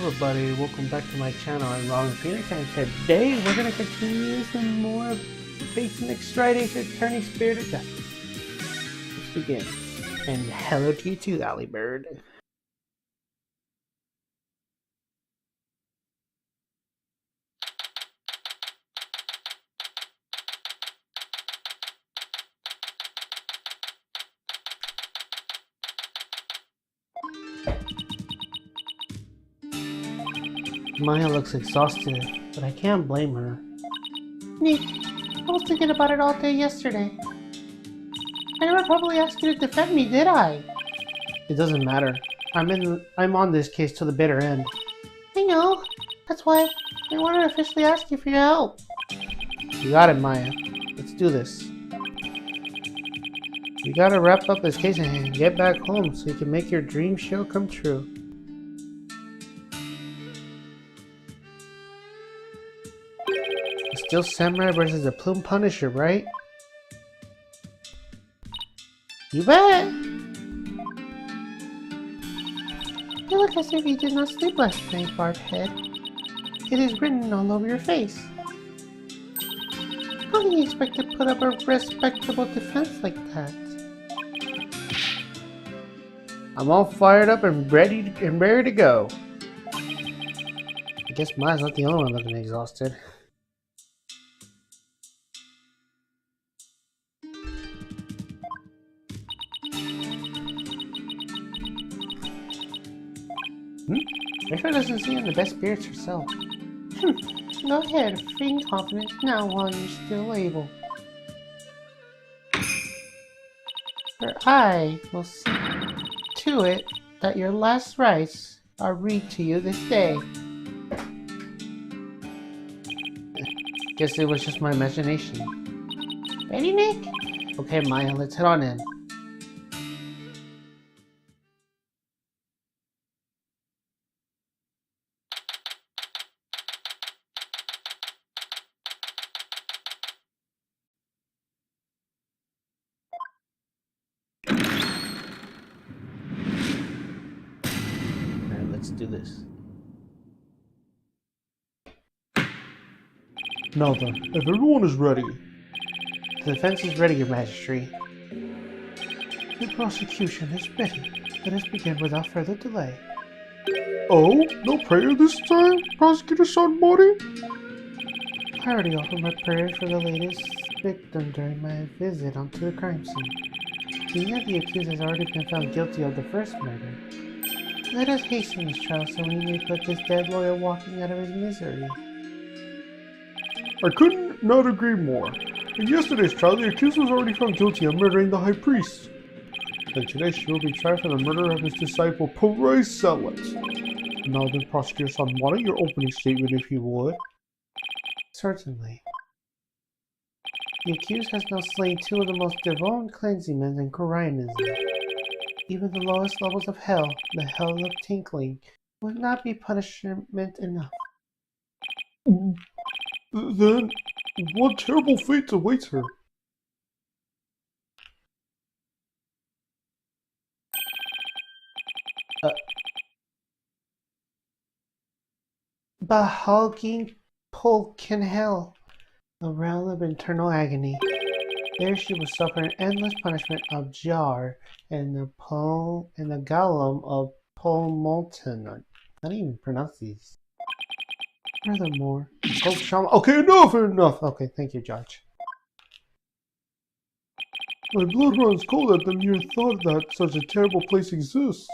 everybody, welcome back to my channel. I'm Robin Phoenix, and today we're going to continue some more facing extradition, turning spirit of justice. Let's begin. And hello to you too, Alley Bird. Maya looks exhausted, but I can't blame her. Nick, I was thinking about it all day yesterday. I never probably asked you to defend me, did I? It doesn't matter. I'm on this case to the bitter end. I know. That's why I wanted to officially ask you for your help. You got it, Maya. Let's do this. We gotta wrap up this case and get back home so you can make your dream show come true. It's still Samurai versus the Plume Punisher, right? You bet! You look as if you did not sleep last night, Barthead. It is written all over your face. How can you expect to put up a respectable defense like that? I'm all fired up and ready to go. I guess Maya's not the only one looking exhausted. Rachel doesn't seem in the best spirits herself. Go ahead, feign confidence now while you're still able. For I will see to it that your last rites are read to you this day. Guess it was just my imagination. Ready, Nick? Okay, Maya, let's head on in. Let's do this. Now then, if everyone is ready. The defense is ready, Your Majesty. The prosecution is ready. Let us begin without further delay. Oh, no prayer this time, Prosecutor Sanmori? I already offered my prayer for the latest victim during my visit onto the crime scene. Being that the accused has already been found guilty of the first murder, let us hasten this trial so we may put this dead lawyer walking out of his misery. I couldn't not agree more. In yesterday's trial, the accused was already found guilty of murdering the High Priest. And today she will be tried for the murder of his disciple, Paracelsus. Now then, Prosecutor Sanmori, your opening statement if you would. Certainly. The accused has now slain two of the most devout cleansingmen in Koreanism. Even the lowest levels of hell, the hell of tinkling, would not be punishment enough. Then, what terrible fate awaits her? Behulking Polk in hell, a realm of eternal agony. There she will suffer an endless punishment of jar and the golem of Polmolten. I don't even pronounce these. Furthermore, Okay, enough! Okay, thank you, Judge. My blood runs cold at the mere thought that such a terrible place exists.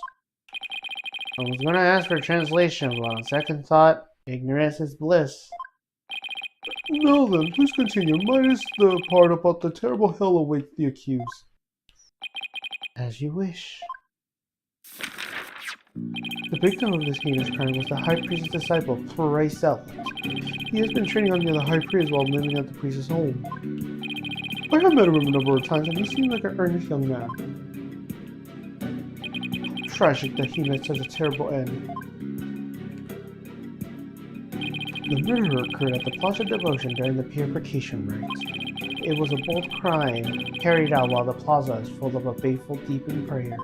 I was gonna ask for a translation, but on second thought, ignorance is bliss. Now then, please continue, minus the part about the terrible hell awaits the accused. As you wish. The victim of this heinous crime was the High Priest's disciple, Paracelsus. He has been training under the High Priest while living at the priest's home. I have met him a number of times and he seemed like an earnest young man. Tragic that he met such a terrible end. The murder occurred at the Plaza Devotion during the purification rites. It was a bold crime carried out while the plaza is full of a faithful deep in prayer.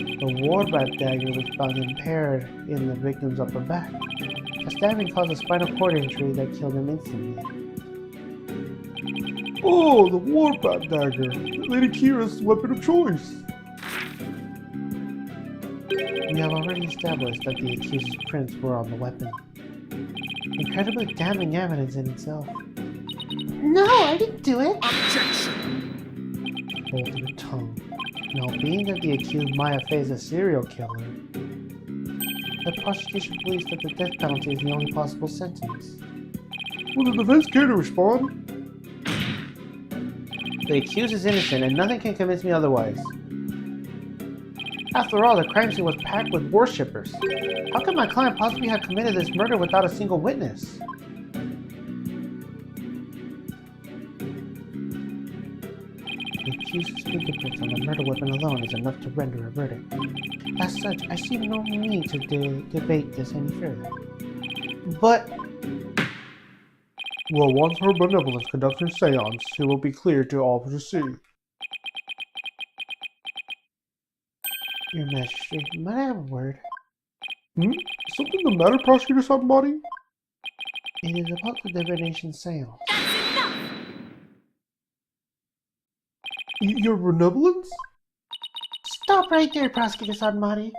The war-bat dagger was found impaired in the victim's upper back. The stabbing caused a spinal cord injury that killed him instantly. Oh, the warbat dagger. Lady Kira's weapon of choice. We have already established that the accused's prints were on the weapon. Incredibly damning evidence in itself. No, I didn't do it. Hold your tongue. Now, being that the accused Maya Fey is a serial killer, the prosecution believes that the death penalty is the only possible sentence. Will the defense care to respond? The accused is innocent, and nothing can convince me otherwise. After all, the crime scene was packed with worshippers. How could my client possibly have committed this murder without a single witness? The accused's fingerprints on the murder weapon alone is enough to render a verdict. As such, I see no need to debate this any further. But Well, once her benevolence conducts her seance, it will be clear to all to see. Your Majesty, might I have a word? Something the matter, Prosecutor Satomati? It is about the divination seance. Your benevolence? Stop right there, Prosecutor Satomati.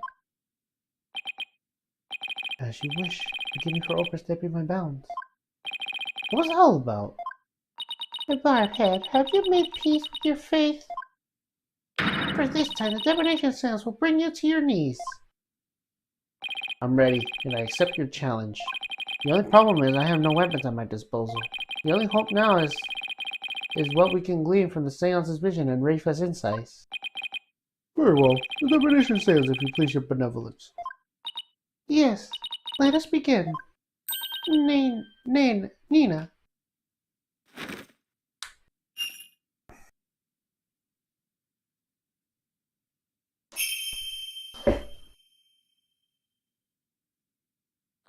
As you wish. Forgive me for overstepping my bounds. What was it all about? Barhead, have you made peace with your faith? For this time, the divination seance will bring you to your knees. I'm ready, and I accept your challenge. The only problem is I have no weapons at my disposal. The only hope now is what we can glean from the seance's vision and Rafa's insights. Very well. The divination seance, if you please, your benevolence. Yes, let us begin. Nina.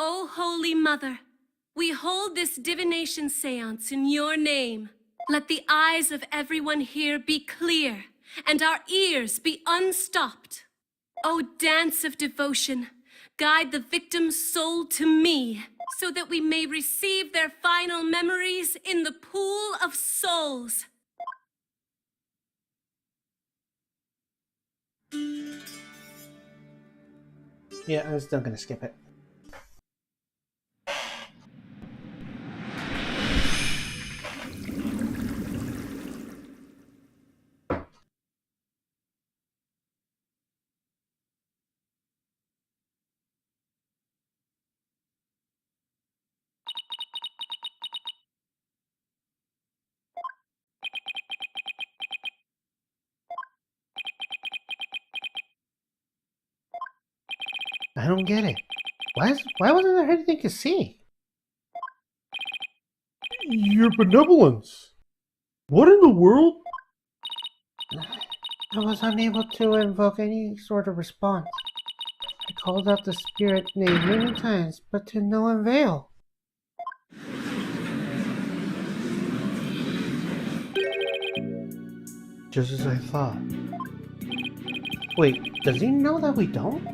O Holy Mother, we hold this divination seance in your name. Let the eyes of everyone here be clear, and our ears be unstopped. O dance of devotion, guide the victim's soul to me, so that we may receive their final memories in the pool of souls. Yeah, I'm still gonna skip it. I don't get it. Why wasn't there anything to see? Your benevolence? What in the world? I was unable to invoke any sort of response. I called out the spirit name many times, but to no avail. Just as I thought. Wait, does he know that we don't?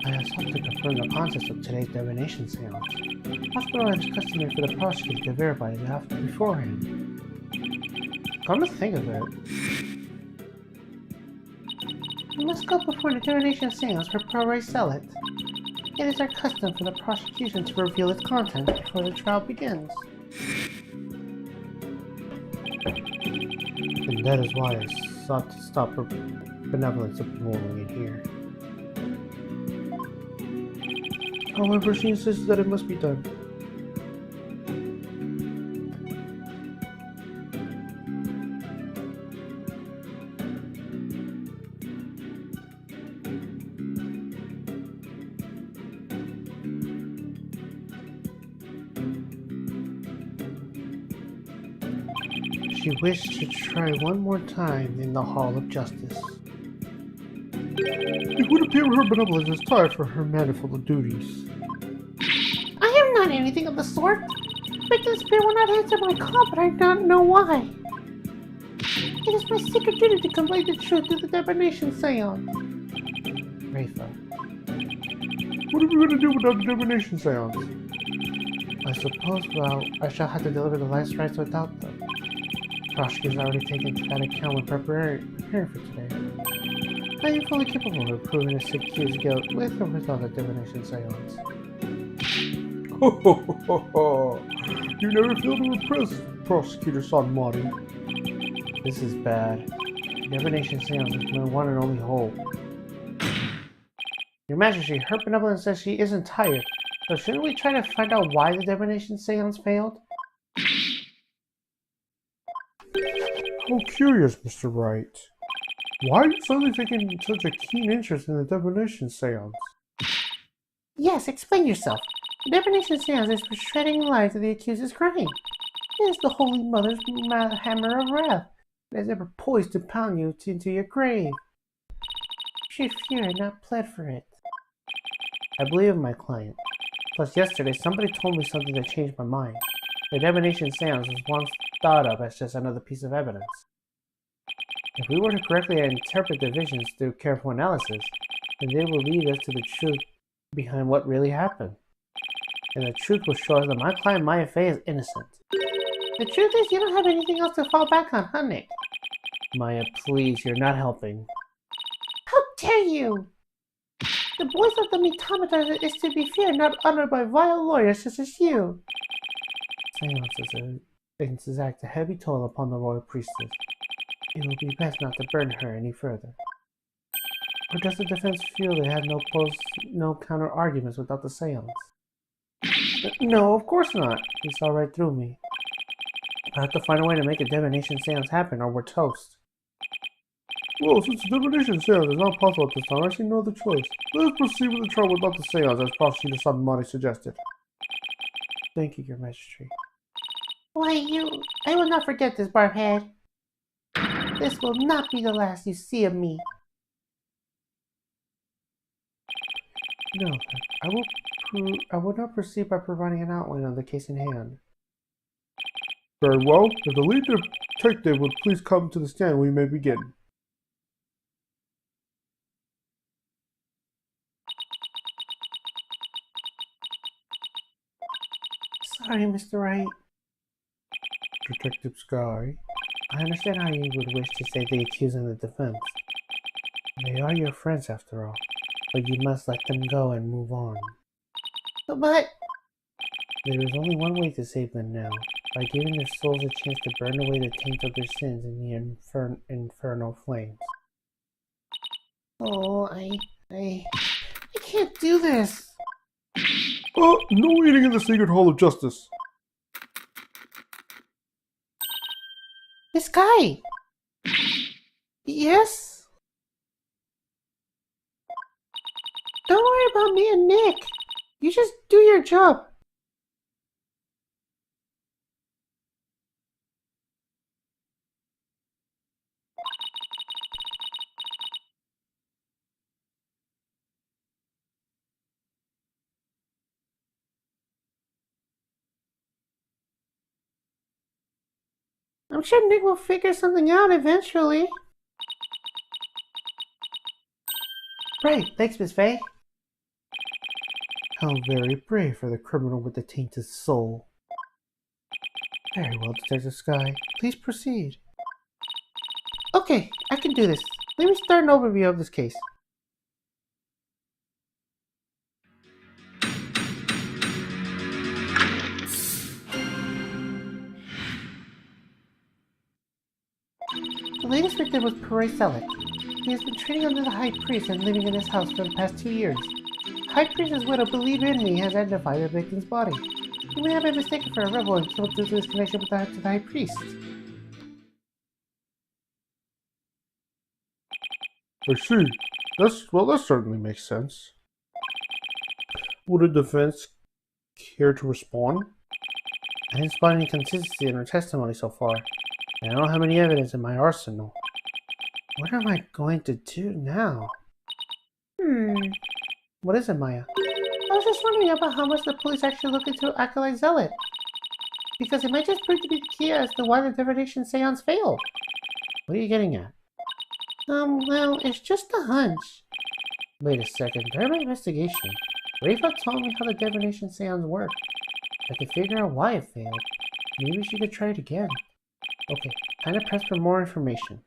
I have sought to confirm the contents of today's divination seance. After all, it's customary for the prosecutor to verify it after beforehand. Come to think of it, We must go before the divination seance for pro-Rite zealot. It is our custom for the prosecution to reveal its contents before the trial begins. and that is why I sought to stop her benevolence from rolling in here. However, she insists that it must be done. She wished to try one more time in the Hall of Justice. It would appear her benevolence is tied for her manifold duties. I am not anything of the sort. Victim Spirit will not answer my call, but I don't know why. It is my sacred duty to convey the truth to the divination seance. pray for. What are we going to do without the divination seance? I suppose, well, I shall have to deliver the last rites without them. Prosecutor's already taken that account when preparing for today. I am fully capable of proving a sick accused's guilt with or without a divination seance. Ho ho ho ho ho! You never fail to impress, Prosecutor Sanmari. This is bad. Divination seance is my one and only hope. Your Majesty, her benevolence says she isn't tired, so shouldn't we try to find out why the divination seance failed? How curious, Mr. Wright. Why are you suddenly taking such a keen interest in the divination seance? Yes, explain yourself. The divination seance is for shedding light to the accused's crime. It is the Holy Mother's hammer of wrath that is ever poised to pound you into your grave. She feared and not pled for it. I believe in my client. Plus, yesterday somebody told me something that changed my mind. The divination seance was once thought of as just another piece of evidence. If we were to correctly interpret the visions through careful analysis, then they will lead us to the truth behind what really happened. And the truth will show us that my client Maya Fey is innocent. The truth is, you don't have anything else to fall back on, huh, Nick? Maya, please, you're not helping. How dare you! The voice of the Mitometer is to be feared, not honored by vile lawyers such as you. Seances exact a heavy toll upon the royal priestess. It will be best not to burden her any further. Or does the defense feel they have no counter arguments without the seance? No, of course not. He saw right through me. I have to find a way to make a divination seance happen, or we're toast. Well, since the divination seance is not possible at this time, I see no other choice. Let us proceed with the trial without the seance, as Prosecutor Sanmari suggested. Thank you, Your Majesty. Why, I will not forget this, Barbhead. This will not be the last you see of me. No, I will not proceed by providing an outline of the case in hand. Very well. If the lead detective would please come to the stand, we may begin. Sorry, Mr. Wright. Detective Sky. I understand how you would wish to save the accused and the defense. They are your friends, after all, but you must let them go and move on. But... There is only one way to save them now, by giving their souls a chance to burn away the taint of their sins in the infernal flames. Oh, I can't do this. No eating in the Secret Hall of Justice. This guy. Yes? Don't worry about me and Nick. You just do your job. I'm sure Nick will figure something out eventually. Right, thanks, Miss Fey. How very brave for the criminal with the tainted soul. Very well, Detective Sky. Please proceed. Okay, I can do this. Let me start an overview of this case. The latest victim was Rite. He has been training under the High Priest and living in his house for the past 2 years. High Priest's widow, Believe in Me, has identified the victim's body. He may have been mistaken for a rebel and killed due to his connection with the High Priest. I see. That certainly makes sense. Would the defense care to respond? I didn't spot any consistency in her testimony so far, and I don't have any evidence in my arsenal. What am I going to do now? What is it, Maya? I was just wondering about how much the police actually look into Acolyte Zealot. Because it might just prove to be the key as to why the divination seance failed. What are you getting at? Well, it's just a hunch. Wait a second, during my investigation, Rafa told me how the divination seance worked. I could figure out why it failed. Maybe she could try it again. Okay, time to press for more information.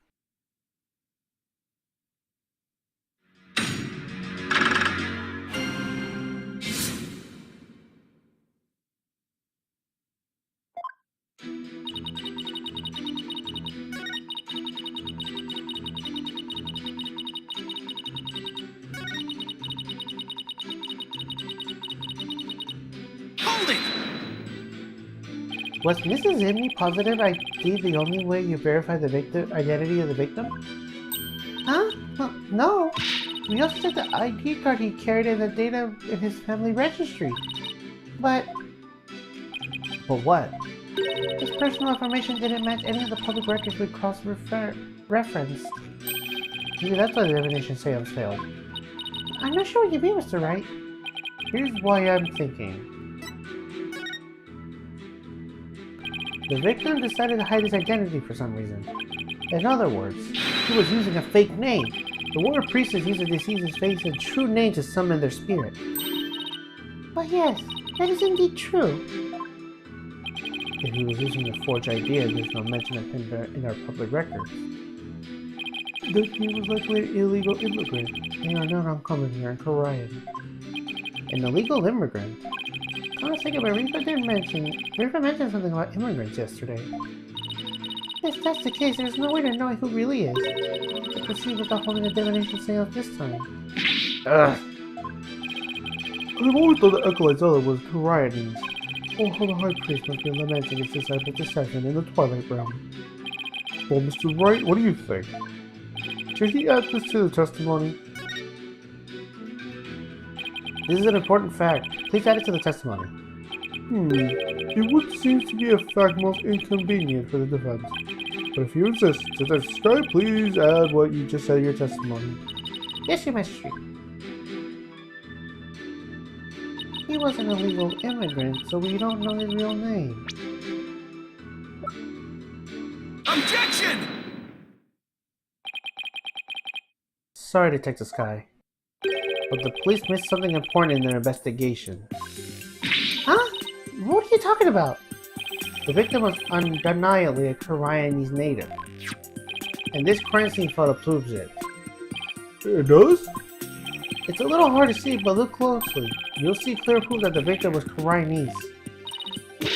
Hold it! Was Mrs. Zimney positive ID the only way you verify the identity of the victim? Huh? Well, no. We also checked the ID card he carried and the data in his family registry. But what? His personal information didn't match any of the public records we cross-referenced. Maybe that's why the divination seance failed. I'm not sure what you mean, Mr. Wright. Here's why I'm thinking. The victim decided to hide his identity for some reason. In other words, he was using a fake name. The warrior priestess used the deceased's face and true name to summon their spirit. Well, yes, that is indeed true. If he was using a forged ID, there's no mention of him in our public records. Then he was likely an illegal immigrant. They are not uncommon here in Korean. An illegal immigrant? I was thinking about Rifa mentioned something about immigrants yesterday. If that's the case, there's no way to know who really is. To proceed without holding a divination seance this time. Ugh. I've always thought the acolyte's other was Koreanese. Oh, how the high priest must be lamenting his disciple's deception in the Twilight Realm. Well, Mr. Wright, what do you think? Should he add this to the testimony? This is an important fact. Please add it to the testimony. It would seem to be a fact most inconvenient for the defense. But if you insist, Judge Sky, please add what you just said in your testimony. Yes, Your Majesty. He was an illegal immigrant, so we don't know his real name. Objection! Sorry, Detective Sky, but the police missed something important in their investigation. Huh? What are you talking about? The victim was undeniably a Koreanese native, and this crime scene photo proves it. It does? It's a little hard to see, but look closely. You'll see clear proof that the victim was Koreanese.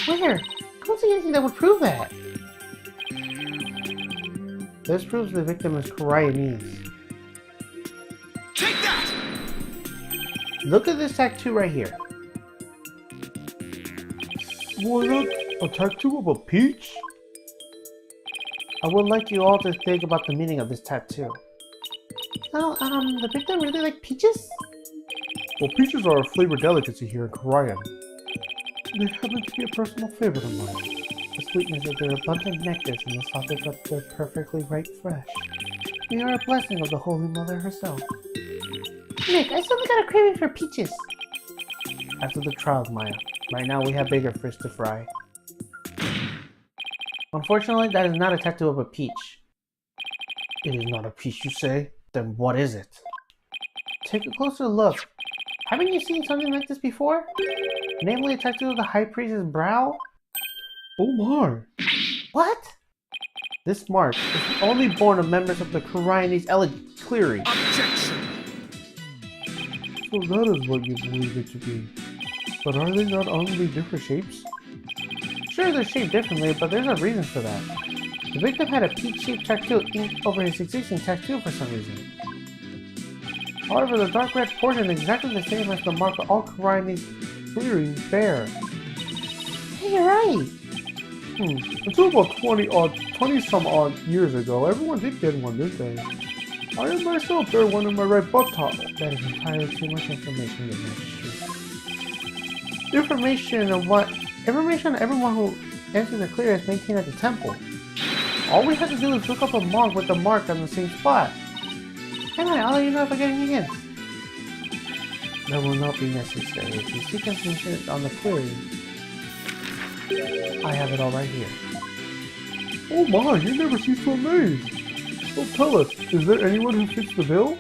Where? I don't see anything that would prove that. This proves the victim is Koreanese. Take that! Look at this tattoo right here. Was that a tattoo of a peach? I would like you all to think about the meaning of this tattoo. Oh, the victim really liked peaches? Well, peaches are a flavored delicacy here in Korea. They happen to be a personal favorite of mine. The sweetness of their abundant nectar and the softness of their perfectly ripe flesh. They are a blessing of the Holy Mother herself. Nick, I suddenly got a craving for peaches. After the trials, Maya. Right now we have bigger fish to fry. Unfortunately, that is not a tattoo of a peach. It is not a peach, you say? Then what is it? Take a closer look. Haven't you seen something like this before? Namely a tattoo of the High Priest's brow? Oh my! What? This mark is only born of members of the Koreanese elite clearing. Objection! So that is what you believe it to be. But are they not only different shapes? Sure, they're shaped differently, but there's a reason for that. The victim had a peach-shaped tattoo inked over his existing tattoo for some reason. However, the dark red portion is exactly the same as the mark all Koreanese clearing bear. Hey, you're right! Until about 20-some odd years ago, everyone did get one, didn't they? I myself bear one in my right buttock. That is entirely too much information, Your Majesty. Information on everyone who enters the clear is maintained at the temple. All we have to do is look up a monk with the mark on the same spot. Hang on, I'll let you know if I get any hints. That will not be necessary. If you seek information on the clearing, I have it all right here. Oh my, you never cease to amaze! Well, tell us, is there anyone who fits the bill?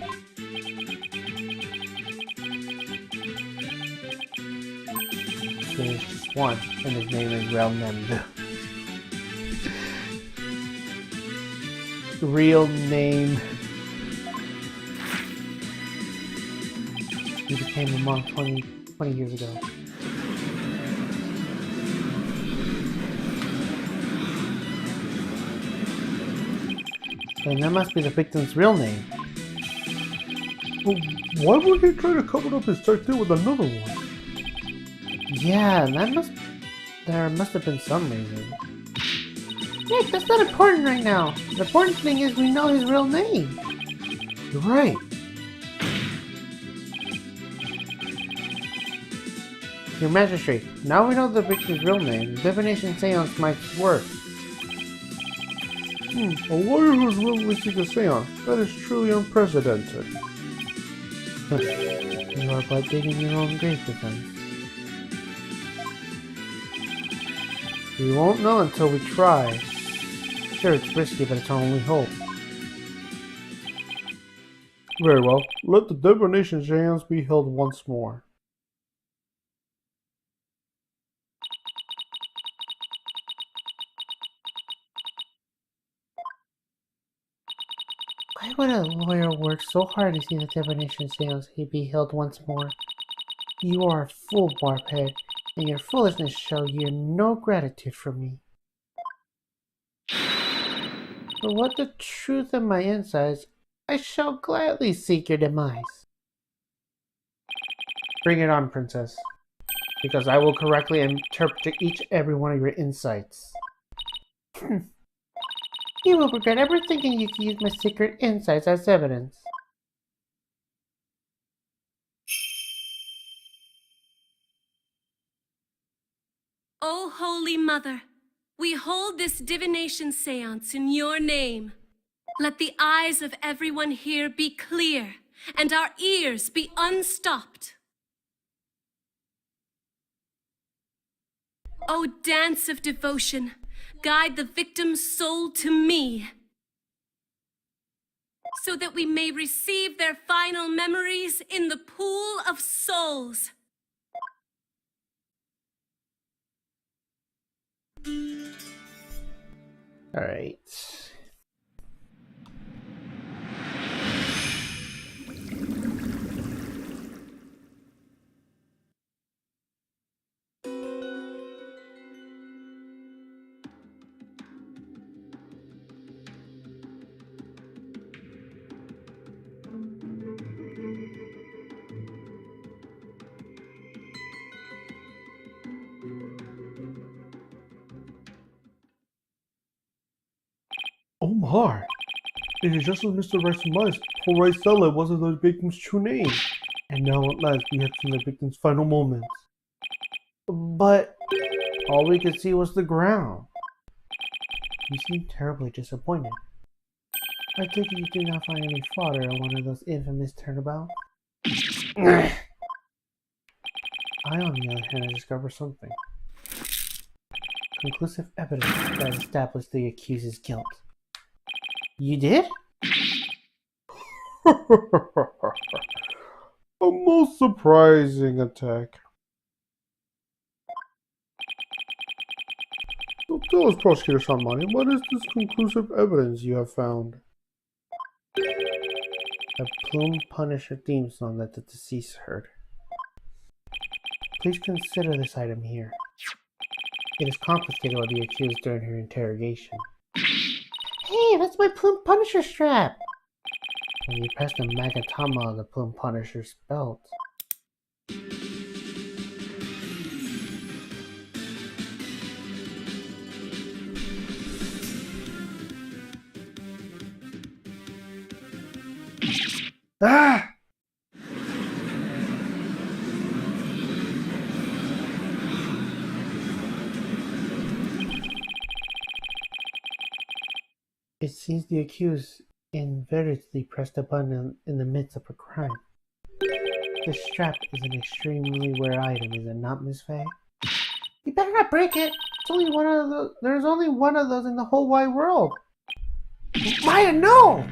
one, and his name is Relnemdu. Real name. He became a monk 20 years ago. And that must be the victim's real name. But why would he try to cover up his tattoo with another one? Yeah, there must have been some reason. Nick, that's not important right now. The important thing is we know his real name. You're right. Your Magistrate, now we know the victim's real name. Divination seance might work. A lawyer who is willingly seek a seance. That is truly unprecedented. You are but digging your own grave, defense. We won't know until we try. Sure, it's risky, but it's our only hope. Very well. Let the divination seance be held once more. Why would a lawyer work so hard to see the divination seance be held once more? You are a fool, Barphead, and your foolishness show you no gratitude for me. But what the truth of my insides, I shall gladly seek your demise. Bring it on, Princess, because I will correctly interpret each and every one of your insights. You will regret ever thinking you can use my secret insights as evidence. O Holy Mother, we hold this divination seance in your name. Let the eyes of everyone here be clear, and our ears be unstopped. O dance of devotion, guide the victim's soul to me, so that we may receive their final memories in the pool of souls. Alright. Oh my! It is just as Mr. Wright surmised. Poor Wright Stella wasn't the victim's true name. And now at last we have seen the victim's final moments. But all we could see was the ground. You seem terribly disappointed. I take it you did not find any fodder in one of those infamous turnabouts? I, on the other hand, discovered something. Conclusive evidence that established the accused's guilt. You did? A most surprising attack. So tell us, Prosecutor Salmani, what is this conclusive evidence you have found? A plume punisher theme song that the deceased heard. Please consider this item here. It is confiscated by the accused during her interrogation. Hey, that's my Plume Punisher strap. When you press the magatama on the plume punisher's belt, Ah! it seems the accused inadvertently pressed a button in the midst of a crime. This strap is an extremely rare item, is it not, Miss Faye? You better not break it. It's only one of those. There's only one of those in the whole wide world. Maya, no!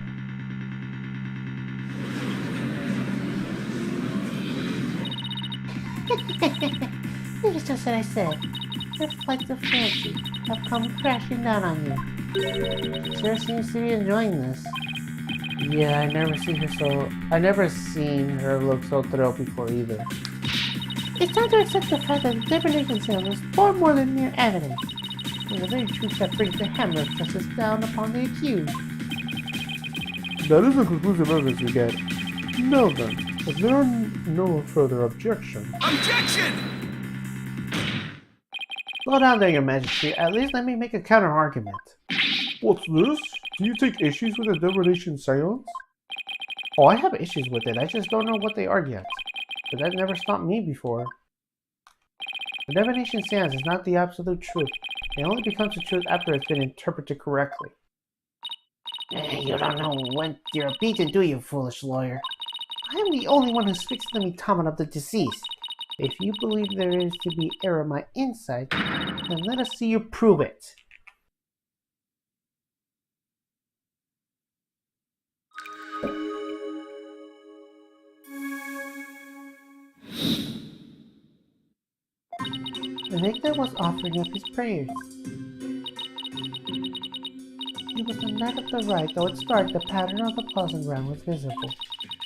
It's just that I said, her flights of fancy have come crashing down on you. Sure seems to be enjoying this. Yeah, I never seen her look so thrilled before either. It's time to accept the fact that the divination sound is far more than mere evidence. And the very truth that brings the hammer of justice down upon the accused. That isn't conclusive evidence again. Now then, if there are no further objections, Objection! Slow down there, your majesty. At least let me make a counter-argument. what's this? Do you take issues with the divination seance? Oh, I have issues with it. I just don't know what they are yet. But that never stopped me before. The divination seance is not the absolute truth. It only becomes the truth after it's been interpreted correctly. You don't know what you're beaten, do you, foolish lawyer? I am the only one who speaks to the automata of the deceased. If you believe there is to be error in my insight, then let us see you prove it. The victim was offering up his prayers. It was the night of the rite, though it's dark, the pattern of the pleasant ground was visible.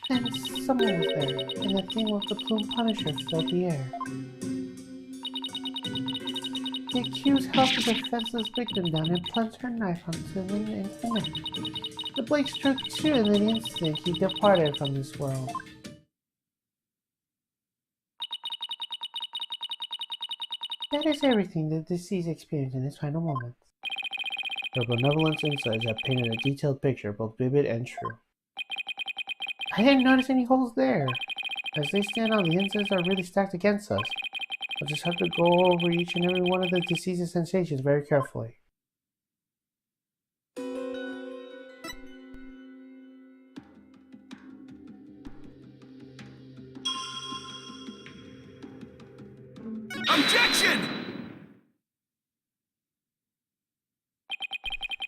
And someone was there, and the thing with the plume punisher filled the air. The accused held the defenseless victim down and plunged her knife onto him into the neck. The blade struck true, and in an instant he departed from this world. That is everything the deceased experienced in his final moments. Her benevolence insights have painted a detailed picture, both vivid and true. I didn't notice any holes there. As they stand out, the insides are really stacked against us. I'll just have to go over each and every one of the deceased's sensations very carefully. Objection!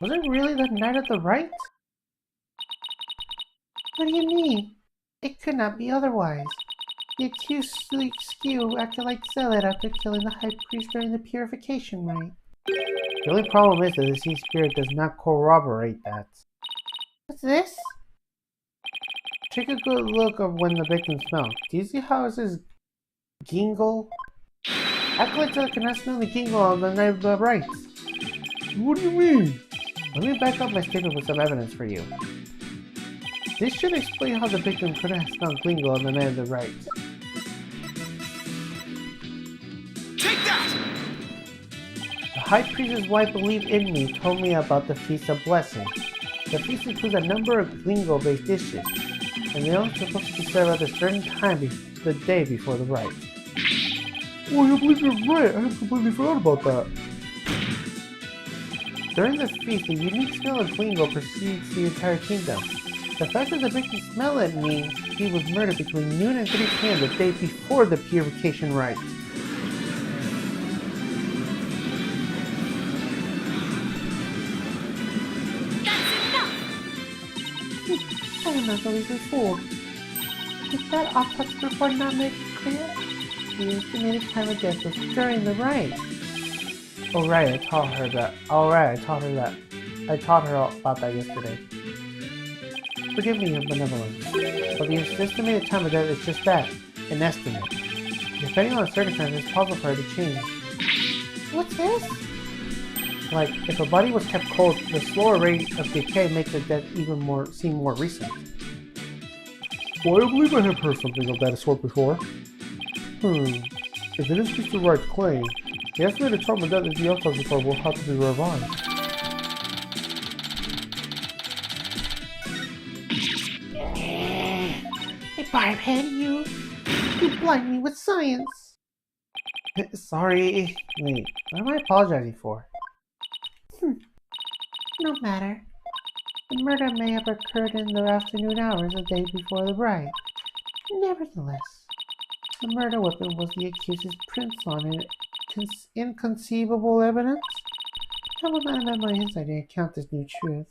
Was it really the night of the rite? What do you mean? It could not be otherwise. The accused skew acted like zealot after killing the high priest during the purification rite. The only problem is the deceased spirit does not corroborate that. What's this? Take a good look of when the victim smelled. Do you see how it says gingle? Acolytes cannot smell the gingle on the night of the rite. What do you mean? Let me back up my statement with some evidence for you. This should explain how the victim could have smelled gingle on the night of the rite. Take that! The high priest's wife believed in me told me about the Feast of Blessing. The feast includes a number of glingo-based dishes, and they're only supposed to be served at a certain time the day before the rite. Oh, I believe you're right. I had completely forgot about that. During this feast, a unique smell of glingo precedes the entire kingdom. The fact that the victim smelled it means he was murdered between noon and 3 p.m. the day before the purification rite. I am not easily fooled. Did that autopsy report not make it clear? The estimated time of death was during the rite. Oh right, I taught her all about that yesterday. Forgive me, your benevolence, but the estimated time of death is just that, an estimate. Depending on the circumstances, it's possible for her to change. What's this? Like, if a body was kept cold, the slower rate of decay makes the death seem more recent. Well, I believe I have heard something of that sort before. If it is Mr. Wright's claim, the estimated time of death is the autopsy report will have to be revised. Hey, Barbhead, you blind me with science. Sorry. Wait, what am I apologizing for? No matter. The murder may have occurred in the afternoon hours the day before the rite. Nevertheless, the murder weapon was the accused's prints on it. Inconceivable evidence? I will not amend my insight to account this new truth.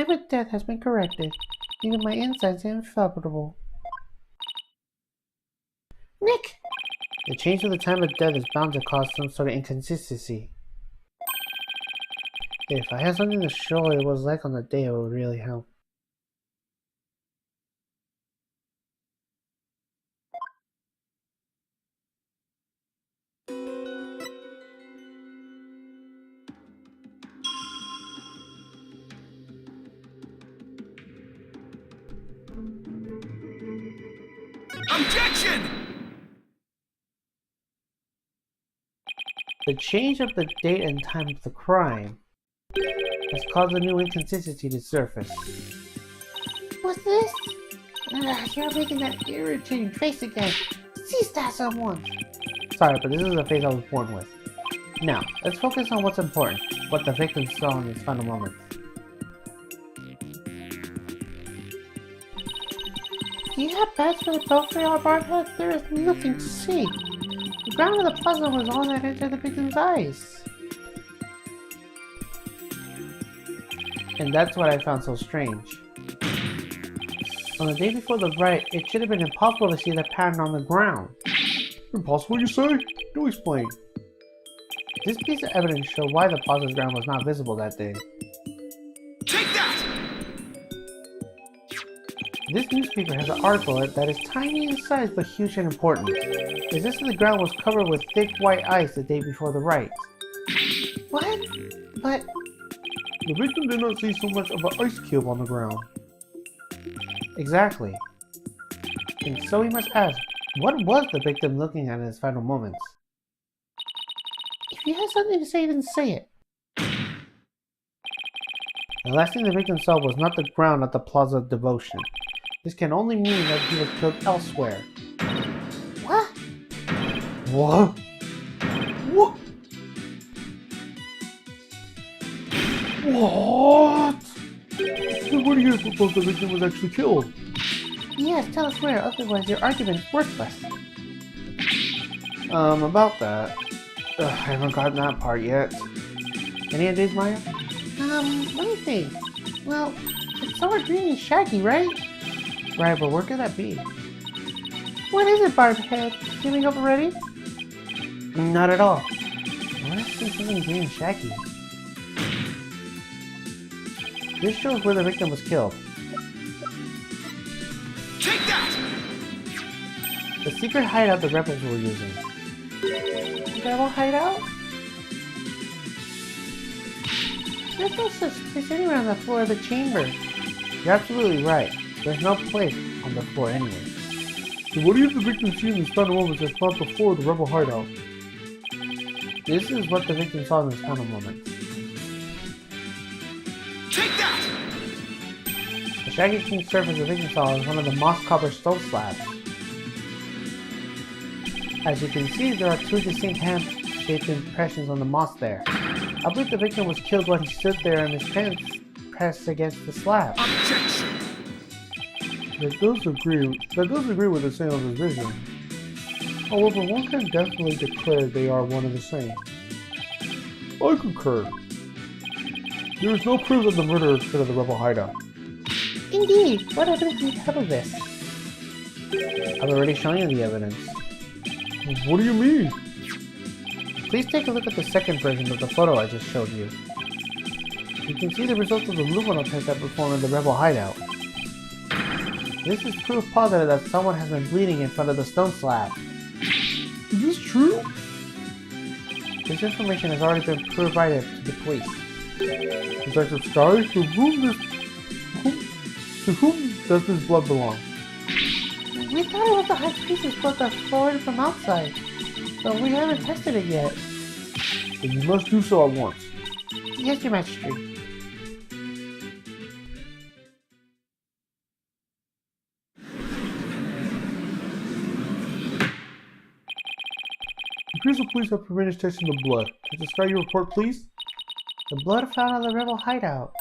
time of death has been corrected. Even my insides are infallible. Nick! The change of the time of death is bound to cause some sort of inconsistency. If I had something to show what it was like on the day, it would really help. Objection! The change of the date and time of the crime has caused a new inconsistency to surface. What's this? You're making that irritating face again. Cease that someone. Sorry, but this is the face I was born with. Now, let's focus on what's important, what the victim saw in his final moments. Do you have beds for the belfry or barhead? There is nothing to see. The ground of the plaza was all that entered the victim's eyes. And that's what I found so strange. On the day before the Rite, it should have been impossible to see the pattern on the ground. Impossible, you say? Do explain. This piece of evidence showed why the plaza's ground was not visible that day. Take that! This newspaper has an article that is tiny in size but huge and important. It says that the ground was covered with thick white ice the day before the Rite. What? But The victim did not see so much of an ice cube on the ground. Exactly. And so we must ask, what was the victim looking at in his final moments? if you have something to say, then say it. The last thing the victim saw was not the ground at the Plaza of Devotion. This can only mean that he was killed elsewhere. What? What? What? What? Then where do you suppose the victim was actually killed? Yes, tell us where, otherwise your argument is worthless. About that. I haven't gotten that part yet. Any ideas, Maya? Let me think. Well, it's somewhere green and shaggy, right? Right, but where could that be? What is it, Barbhead? Giving up already? Not at all. I want to see something green and shaggy. This shows where the victim was killed. Take that! The secret hideout the rebels were using. Rebel hideout? There's no such place anywhere on the floor of the chamber. You're absolutely right. There's no place on the floor anyway. So what do you have the victim see in these final moments that's not the floor of the rebel hideout? This is what the victim saw in his final moments. Take that! The shaggy clean surface the victim saw is one of the moss copper stone slabs. As you can see, there are two distinct hand-shaped impressions on the moss there. I believe the victim was killed while he stood there and his hands pressed against the slab. Objection! That does agree with the seance's vision. However, one can definitely declare they are one and the same. I concur. There is no proof that the murderer is of the rebel hideout. Indeed, what evidence do you have of this? I've already shown you the evidence. What do you mean? Please take a look at the second version of the photo I just showed you. You can see the results of the luminal test I performed in the rebel hideout. This is proof positive that someone has been bleeding in front of the stone slab. Is this true? This information has already been provided to the police. Detective Sky, to whom does this blood belong? We thought it was the high priestess blood that flowed from outside, but we haven't tested it yet. Then you must do so at once. Yes, Your Majesty. The Crystal Police have permitted testing the blood. Detective Sky, your report, please? The blood found on the rebel hideout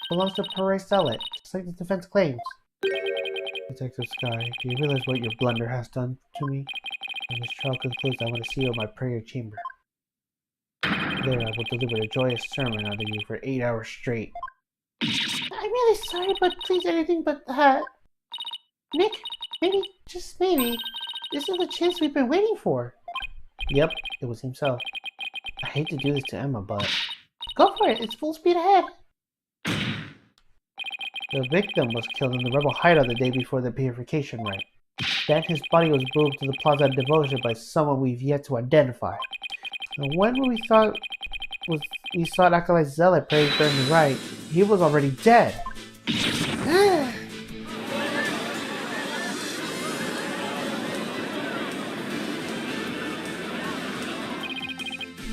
belongs to Pere Sellet, just like the defense claims. Detective Sky, do you realize what your blunder has done to me? When this trial concludes, I want to see you in my prayer chamber. There I will deliver a joyous sermon out of you for 8 hours straight. I'm really sorry, but please anything but Nick, maybe, just maybe, this is the chance we've been waiting for. Yep, it was himself. I hate to do this to Emma, but Go for it, it's full speed ahead. the victim was killed in the rebel hideout the day before the purification rite. Then his body was moved to the Plaza of Devotion by someone we've yet to identify. And when we saw Acolyte Zealot praying during the rite, he was already dead.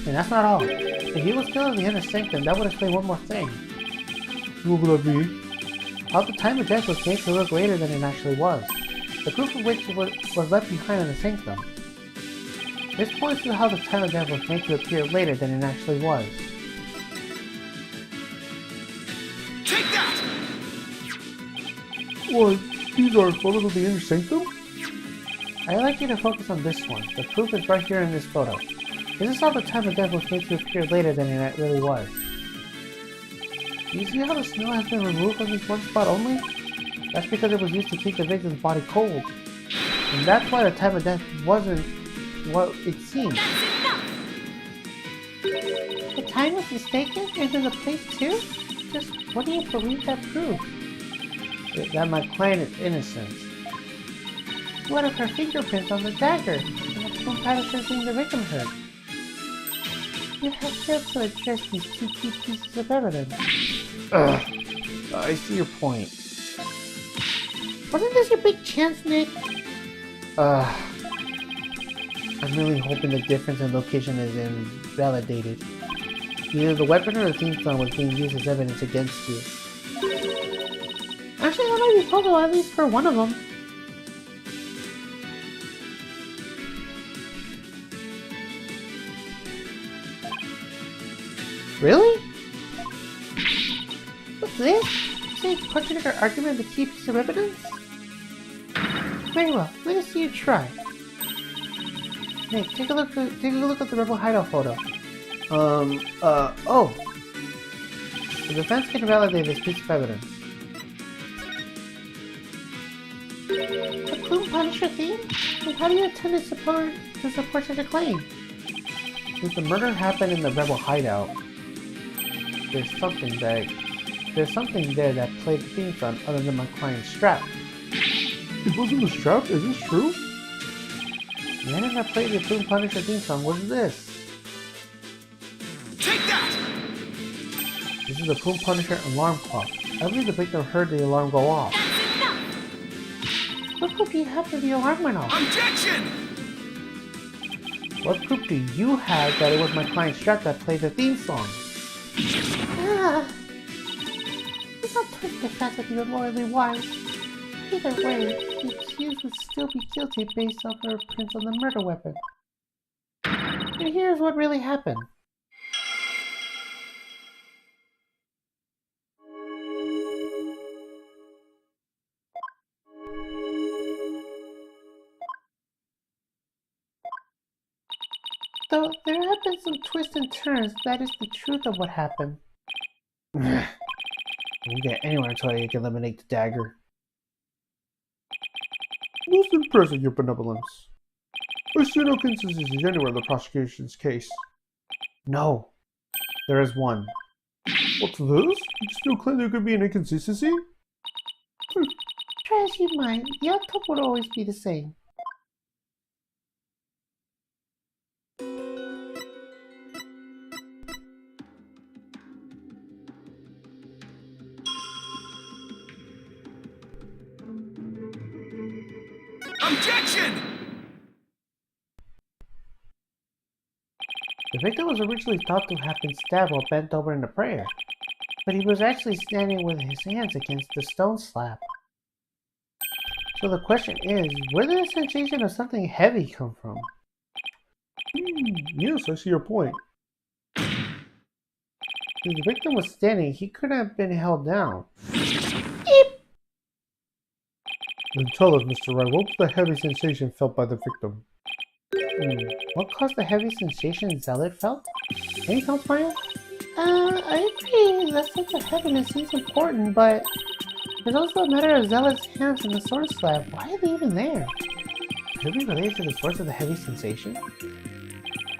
And that's not all. If he was killed in the inner sanctum, that would explain one more thing. What would that be? How the time of death was made to look later than it actually was. The proof of which was left behind in the sanctum. This points to how the time of death was made to appear later than it actually was. Take that! What? These are photos of the inner sanctum? I'd like you to focus on this one. The proof is right here in this photo. This is how the time of death was made to appear later than it really was. Do you see how the snow has been removed from this one spot only? That's because it was used to keep the victim's body cold. And that's why the time of death wasn't what it seemed. The time was mistaken, and then the place too? Just what do you believe that proves? That my client is innocent. What of her fingerprints on the dagger? And the spoon pattern being the victim hurt? You have failed to address these two key pieces of evidence. Ugh. I see your point. Wasn't this your big chance, Nick? I'm really hoping the difference in location is invalidated. Either the weapon or the theme song was being used as evidence against you. Actually, that might be possible, at least for one of them. Really? What's this? You say contradict our argument of the key piece of evidence? Very well, let us see you try. Nick, take a look at the rebel hideout photo. Oh! The defense can validate this piece of evidence. The Plume Punisher theme? And how do you intend to support such a claim? Since the murder happened in the rebel hideout, there's something there that played the theme song other than my client's strap. It wasn't the strap? Is this true? The item that played the Plume Punisher theme song was this. Take that! This is the Plume Punisher alarm clock. I believe the victim heard the alarm go off. What proof do you have that the alarm went off? Objection! What proof do you have that it was my client's strap that played the theme song? Let's not twist the fact that you're morally wise. Either way, the accused would still be guilty based on her prints on the murder weapon. And here's what really happened. Though there have been some twists and turns, that is the truth of what happened. You won't get anywhere until you can eliminate the dagger. Most impressive, your benevolence. I see no consistency anywhere in the prosecution's case. No, there is one. What's this? You still claim there could be an inconsistency? Try as you might, the outcome would always be the same. Objection! The victim was originally thought to have been stabbed while bent over in a prayer, but he was actually standing with his hands against the stone slab. So the question is, where did the sensation of something heavy come from? Yes, I see your point. If the victim was standing, he couldn't have been held down. Then tell us, Mr. Wright, what was the heavy sensation felt by the victim? What caused the heavy sensation Zealot felt? Any thoughts, Maya? I agree. That sense of heaviness seems important, but there's also a matter of Zealot's hands and the sword slab. Why are they even there? Could it be related to the source of the heavy sensation?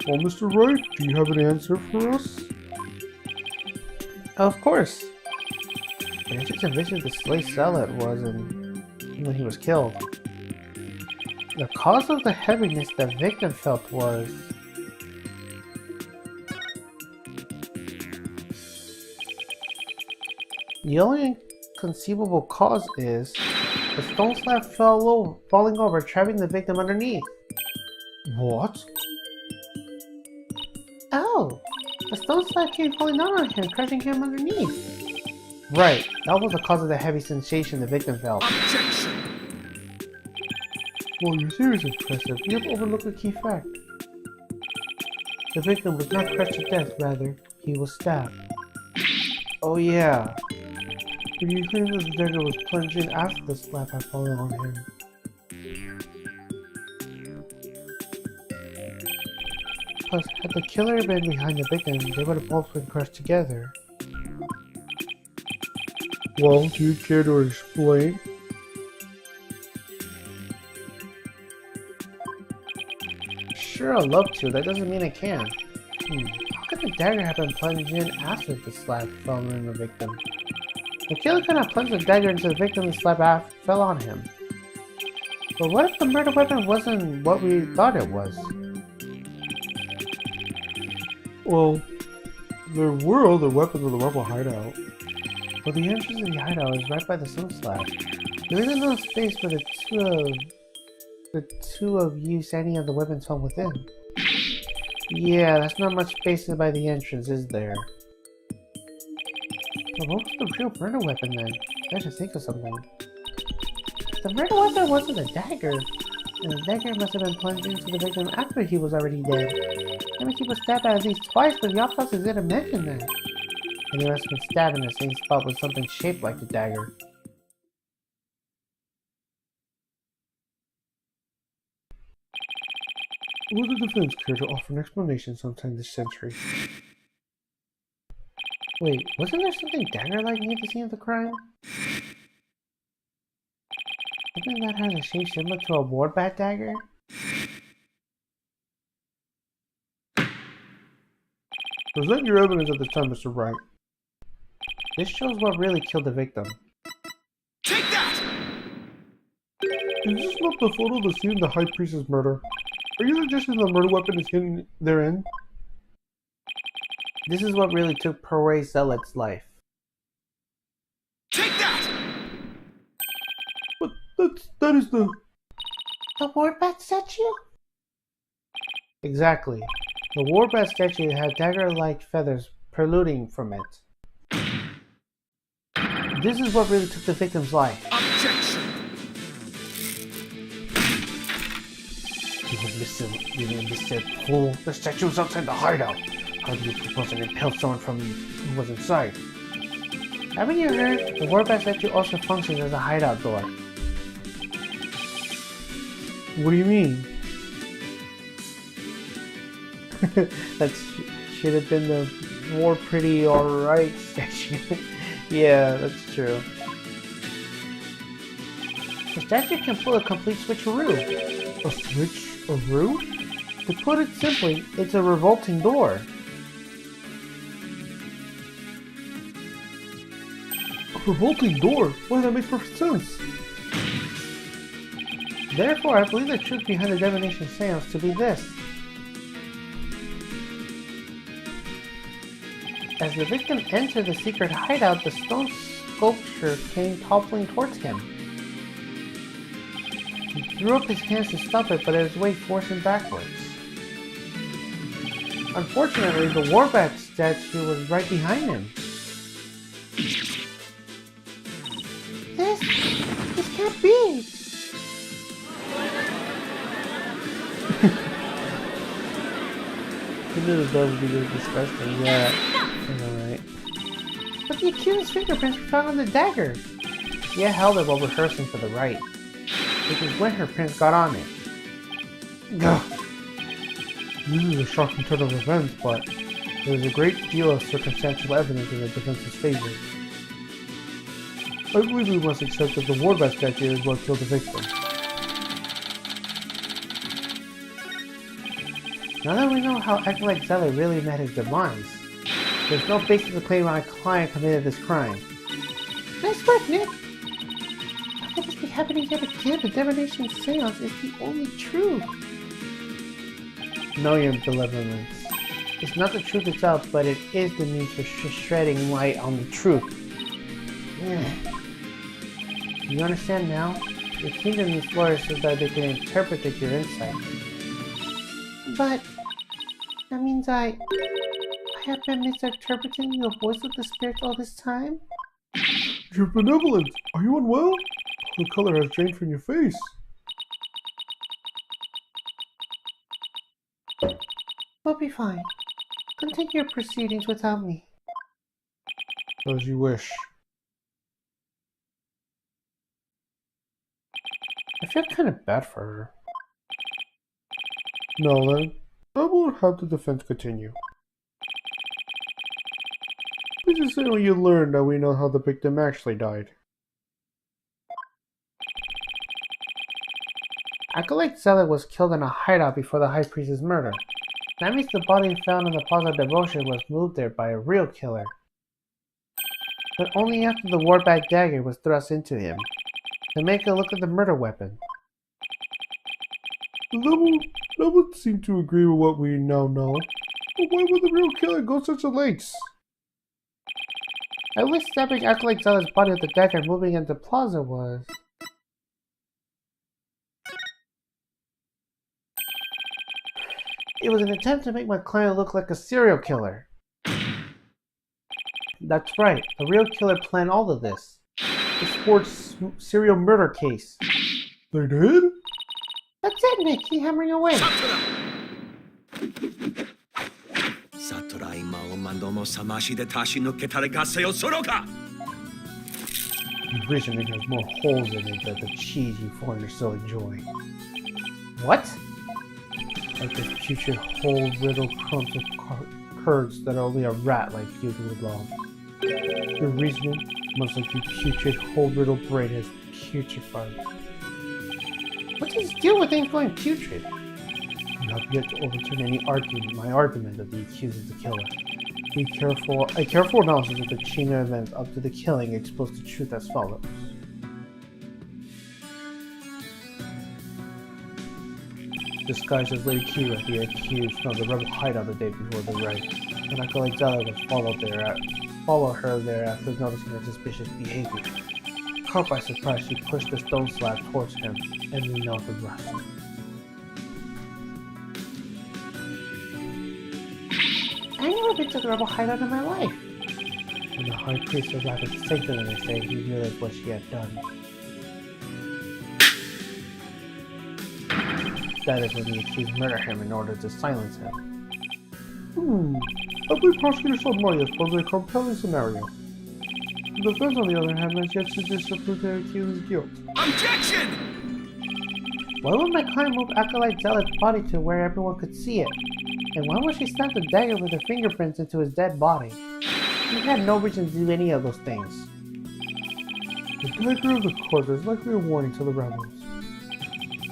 Well, Mr. Wright, do you have an answer for us? Of course. I just envisioned the slay zealot was when he was killed. The cause of the heaviness the victim felt was... The only conceivable cause is the stone slab falling over, trapping the victim underneath. What? Oh, the stone slab came falling down on him, crushing him underneath. Right, that was the cause of the heavy sensation the victim felt. Objection! Well, your theory is impressive. You have overlooked a key fact. The victim was not crushed to death, rather, he was stabbed. Oh yeah. But you claim that the dagger was plunged in after the slap had fallen on him. Plus, had the killer been behind the victim, they would have both been crushed together. Well, do you care to explain? Sure, I'd love to. That doesn't mean I can. How could the dagger have been plunged in after the slap fell on the victim? The killer could have plunged the dagger into the victim and the slap fell on him. But what if the murder weapon wasn't what we thought it was? Well, there were other weapons in the rebel hideout. Well, the entrance to the hideout is right by the stone slab. There isn't enough space for the two of you standing at the weapons home within. Yeah, that's not much space by the entrance, is there? But what was the real murder weapon then? I should think of something. The murder weapon wasn't a dagger, and the dagger must have been plunged into the victim after he was already dead. That means he was stabbed at least twice, but the autopsy didn't mention that. And he must have been stabbed in the same spot with something shaped like the dagger. Would the defense care to offer an explanation sometime this century? Wait, wasn't there something dagger-like near the scene of the crime? Something that had a shape similar to a ward-bat dagger? Present your evidence at this time, Mr. Wright. This shows what really killed the victim. Take that! Is this not the photo of the scene of the High Priest's murder? Are you suggesting the murder weapon is hidden therein? This is what really took Pro Zealot's life. Take that! But that is the... The ward-bat statue? Exactly. The ward-bat statue had dagger-like feathers preluding from it. This is what really took the victim's life. Objection! You imbecile fool. The statue was outside the hideout. How do you propose to impale someone from who was inside? Haven't you heard? The ward-bat statue also functions as a hideout door. What do you mean? That should have been the more pretty or right statue. Yeah, that's true. The statue can pull a complete switcheroo. A switch-a-roo? To put it simply, it's a revolting door. A revolting door? Why, that makes perfect sense. Therefore, I believe the truth behind the divination seance to be this. As the victim entered the secret hideout, the stone sculpture came toppling towards him. He threw up his hands to stop it, but his weight forced him backwards. Unfortunately, the warbat statue was right behind him. This can't be! He knew the door would be really disgusting, yeah. I know, right? But the accused's fingerprints were found on the dagger. She held it while rehearsing for the Rite, which is when her prints got on it. Gah. This is a shocking turn of events, but There is a great deal of circumstantial evidence in the defense's favor. I believe we must accept that the Warbat statue is what killed the victim. Now that we know how Acolyte Zeller really met his demise, there's no basis to claim our client committed this crime. Nice work, Nick! How could this be happening yet again? The divination seance is the only truth. Know your benevolence. It's not the truth itself, but it is the means for shedding light on the truth. You understand now? The kingdom needs lawyers so that they can interpret your insight. But that means I have been misinterpreting the voice of the spirits all this time? You're benevolent. Are you unwell? The color has drained from your face. We'll be fine. Continue your proceedings without me. As you wish. I feel kind of bad for her. Now then, I will have the defense continue. Please just say when you learn that we know how the victim actually died. Acolyte Zeller was killed in a hideout before the High Priest's murder. That means the body found in the Plaza of Devotion was moved there by a real killer. But only after the Warbat dagger was thrust into him, to make it look like the murder weapon. That would seem to agree with what we now know. But why would the real killer go such a lengths? At least stabbing Acolyte Zeller's body with the dagger moving into Plaza was. It was an attempt to make my client look like a serial killer. That's right, the real killer planned all of this. The sports serial murder case. They did? That's it, Nick. Keep hammering away. Satura ima o mando mo samashi de tashi no ketare gasei o soroka! Your vision has more holes in it than the cheese you foreigners so enjoy. What? Like this putrid hole-riddled crumbs of curds that only a rat like you would love. Your reasoning, much like your putrid hole-riddled brain, has putrefied. What does this deal with things going putrid? You have yet to overturn my argument that the accused is the killer. A careful analysis of the chain of events up to the killing exposed the truth as follows. Disguised as Lady Kira, the accused found the rebel hideout the day before the Wright, and Acolyte Zeller was followed her there after noticing her suspicious behavior. Caught by surprise, she pushed the stone slab towards him, and we know the rest. I never been to the rebel hideout in my life. When the High Priest arrived at the sanctum the next day, he realized what she had done. That is when the accused murdered him in order to silence him. I believe Prosecutor Salmaya poses a compelling scenario. The defense, on the other hand, has yet to disprove the accused's guilt. Objection! Why would my client move Acolyte Zeller's body to where everyone could see it? And why would she stab the dagger with her fingerprints into his dead body? She had no reason to do any of those things. The dagger of the corpse is likely a warning to the rebels.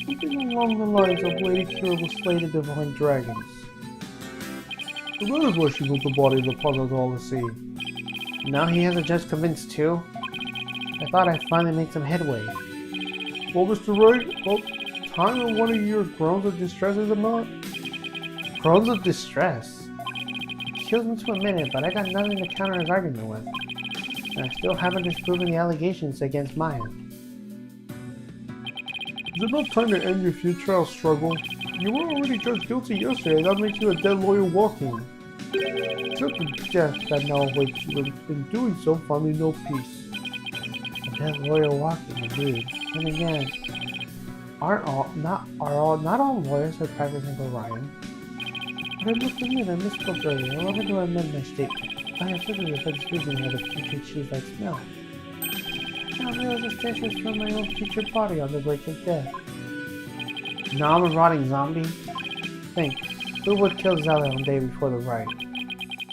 Something along the lines of Lady Kira will slay the divine dragons. So that is why she moved the body of the puzzle to all to see. Now he has a judge convinced too? I thought I finally made some headway. Well, Mr. Wright, time in one of your groans of distress, is it not? Groans of distress? He kills me to a minute, but I got nothing to counter his argument with. And I still haven't disproven the allegations against Maya. Is it not time to end your futile struggle? You were already judged guilty yesterday, that makes you a dead lawyer walking. Except the death that now awaits you, and in doing so, finding no peace. A dead lawyer walking, indeed. And again, not all lawyers are practicing Orion? But I must admit, I misspoke earlier. I wanted to amend my statement. I have said the defense reasoning had a putrid cheese-like smell. I now realize the stench from my own putrid body on the brink of death. Now I'm a rotting zombie? Think, who would kill Zeller on the day before the Rite?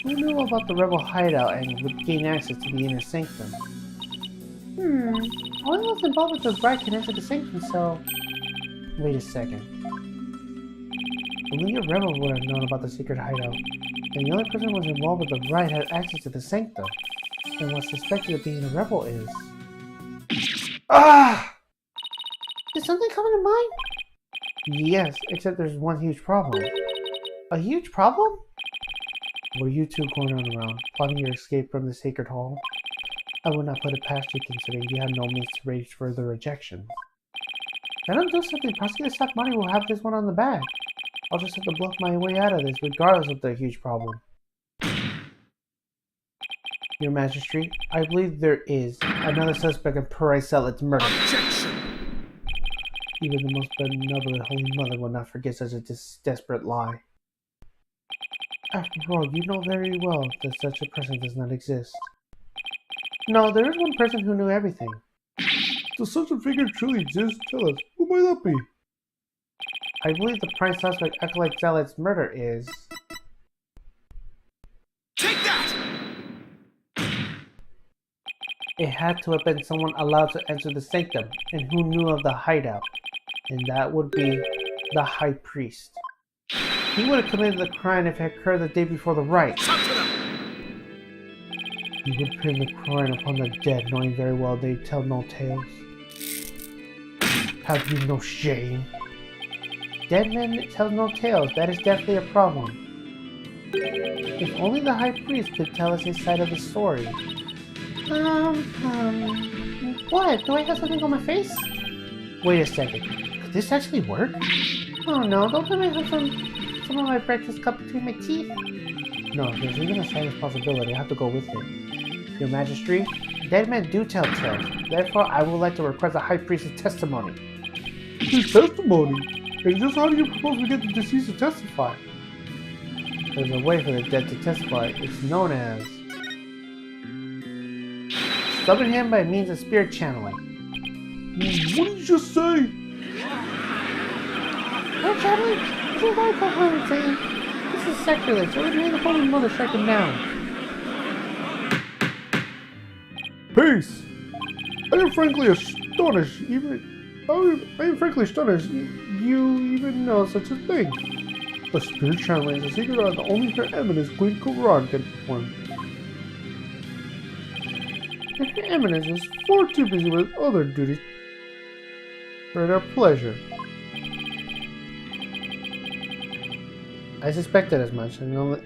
Who knew about the rebel hideout and would gain access to the inner sanctum? Only those involved with the Wright can enter the sanctum, so... Wait a second. Only a rebel would have known about the secret hideout, and the only person who was involved with the Rite had access to the sanctum, and was suspected of being a rebel is... Ah! Did something come to mind? Yes, except there's one huge problem. A huge problem? Were you two going around, plotting your escape from the sacred hall? I would not put it past you considering you have no means to raise further objections. If I don't do something, Prosecutor Sakamani will have this one on the bag. I'll just have to bluff my way out of this, regardless of the huge problem. Your Majesty, I believe there is another suspect in Purai Zealot's murder. Objection! Even the most benevolent Holy Mother will not forget such a desperate lie. After all, you know very well that such a person does not exist. No, there is one person who knew everything. Does such a figure truly exist? Tell us, who might that be? I believe the prime suspect Acolyte Zealot's murder is... Take that! It had to have been someone allowed to enter the sanctum, and who knew of the hideout. And that would be the High Priest. He would have committed the crime if it had occurred the day before the rite. He would pin the crime upon the dead, knowing very well they tell no tales. Have you no shame? Dead men tell no tales. That is definitely a problem. If only the High Priest could tell us his side of the story. What? Do I have something on my face? Wait a second. Could this actually work? Oh no, don't let me have some of my breakfast cup between my teeth. No, there's even a slightest possibility. I have to go with it. Your Majesty, dead men do tell tales. Therefore, I would like to request the High Priest's testimony. His testimony? And just how do you propose we get the deceased to testify? There's a way for the dead to testify. It's known as... summon him by means of spirit channeling. What did you just say? No channeling? This is what I'm saying. This is sacrilege. I would make the Holy Mother strike him down. Peace! I am frankly astonished you even know such a thing. The spirit channeling is a secret that only Her Eminence Queen Quran can perform. And Her Eminence is far too busy with other duties for their pleasure. I suspected as much, and only...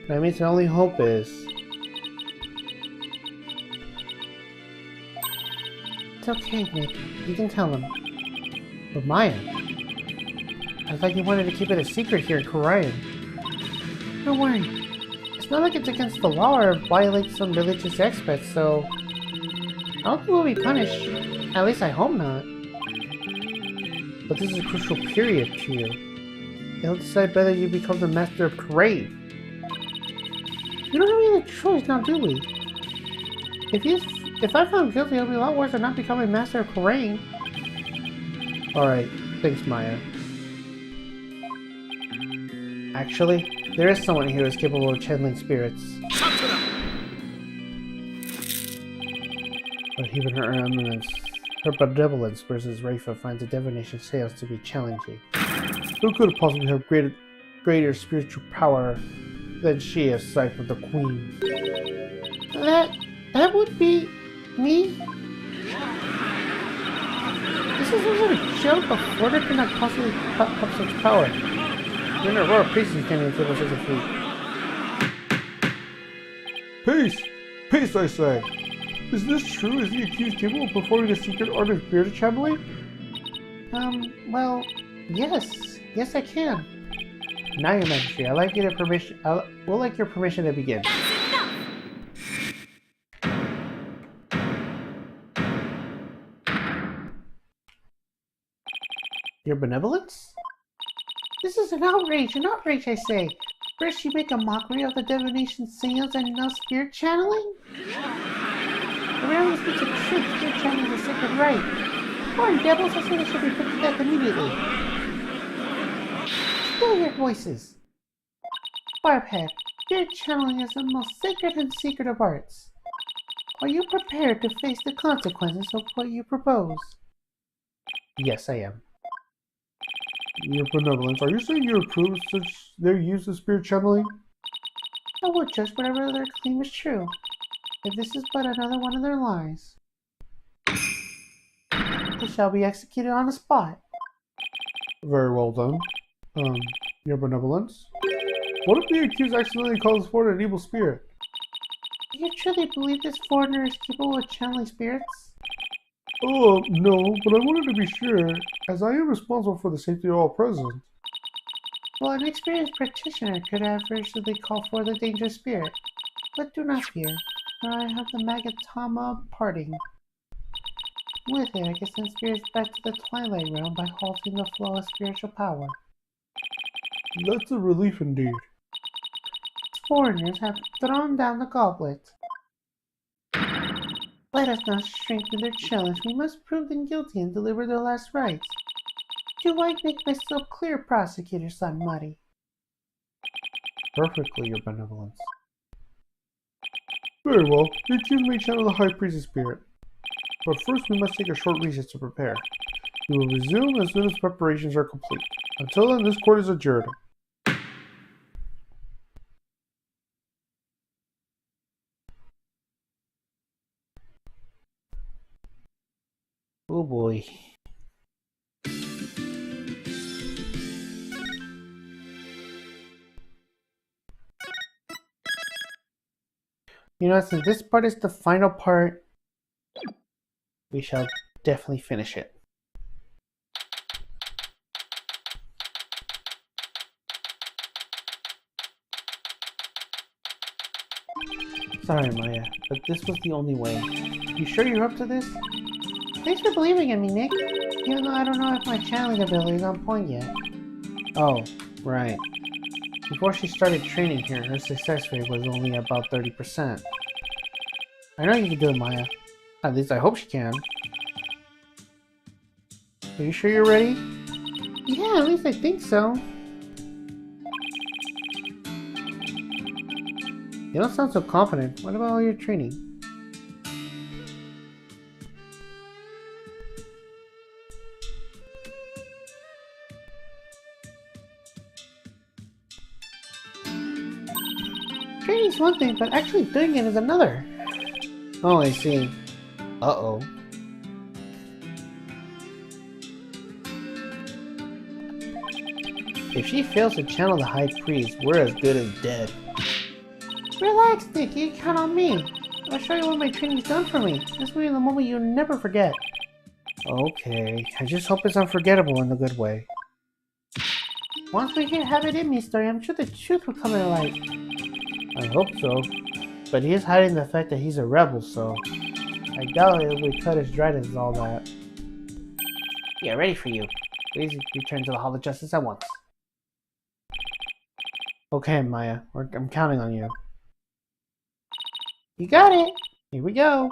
That means the only hope is... It's okay, Nick. You can tell him. But Maya... I thought you wanted to keep it a secret here in Korean. Don't worry. It's not like it's against the law or violates some religious aspect, so... I don't think we'll be punished. At least I hope not. But this is a crucial period to you. It'll decide whether you become the master of parade. We don't have any other choice now, do we? If I found guilty, it'll be a lot worse than not becoming master of Korean. Alright, thanks Maya. Actually, there is someone here who is capable of channeling spirits. But even her eminence, her benevolence versus Rafa finds the divination sales to be challenging. Who could possibly have greater spiritual power than she aside from the Queen? That would be me? This is sort of a joke. A Florida could not possibly have such power. You're a royal priest who can't even table such a feat. Peace! Peace, I say! Is this true? Is the accused capable of performing the secret art of spirit channeling? Well, yes. Yes, I can. Now, Your Majesty, I'd like your permission. We'll like your permission to begin. Your benevolence? This is an outrage, I say. First you make a mockery of the divination seance and now spirit channeling? The reality speaks of truth, spirit channeling is a sacred right. Foreign devils, I say they should be put to death immediately. Still your voices. Barbhead, spirit channeling is the most sacred and secret of arts. Are you prepared to face the consequences of what you propose? Yes, I am. Your benevolence, are you saying you approve such their use of spirit channeling? I would judge whatever their claim is true. If this is but another one of their lies, they shall be executed on the spot. Very well done. Your benevolence? What if the accused accidentally calls forth an evil spirit? Do you truly believe this foreigner is capable of channeling spirits? Oh, no, but I wanted to be sure, as I am responsible for the safety of all present. Well, an experienced practitioner could adversely call forth a dangerous spirit. But do not fear, for I have the Magatama parting. With it, I can send spirits back to the Twilight Realm by halting the flow of spiritual power. That's a relief indeed. Foreigners have thrown down the goblet. Let us not shrink in their challenge. We must prove them guilty and deliver their last rites. Do I make myself clear, Prosecutor Sanmari? Perfectly, your benevolence. Very well, the accused may channel the High Priest's spirit. But first we must take a short recess to prepare. We will resume as soon as preparations are complete. Until then, this court is adjourned. Oh boy. You know, since this part is the final part, we shall definitely finish it. Sorry, Maya, but this was the only way. You sure you're up to this? Thanks for believing in me, Nick. Even though I don't know if my channeling ability is on point yet. Oh, right. Before she started training here, her success rate was only about 30%. I know you can do it, Maya. At least I hope she can. Are you sure you're ready? Yeah, at least I think so. You don't sound so confident. What about all your training? Training's one thing, but actually doing it is another. Oh, I see. Uh-oh. If she fails to channel the High Priest, we're as good as dead. Relax, Nick. You can count on me. I'll show you what my training's done for me. This will be the moment you'll never forget. Okay, I just hope it's unforgettable in a good way. Once we have it in me, story, I'm sure the truth will come to light. I hope so. But he is hiding the fact that he's a rebel, so I doubt it'll be cut as dried as all that. Yeah, ready for you. Please return to the Hall of Justice at once. Okay, Maya, I'm counting on you. You got it. Here we go.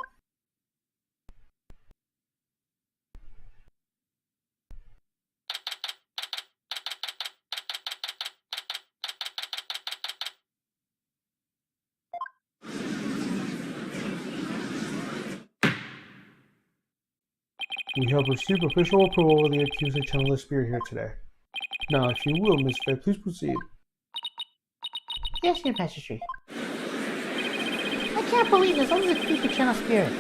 We have received official approval of the accused to channel the spirit here today. Now, if you will, Miss Faye, please proceed. Yes, Your Majesty. I can't believe this. Only the thief could channel spirit.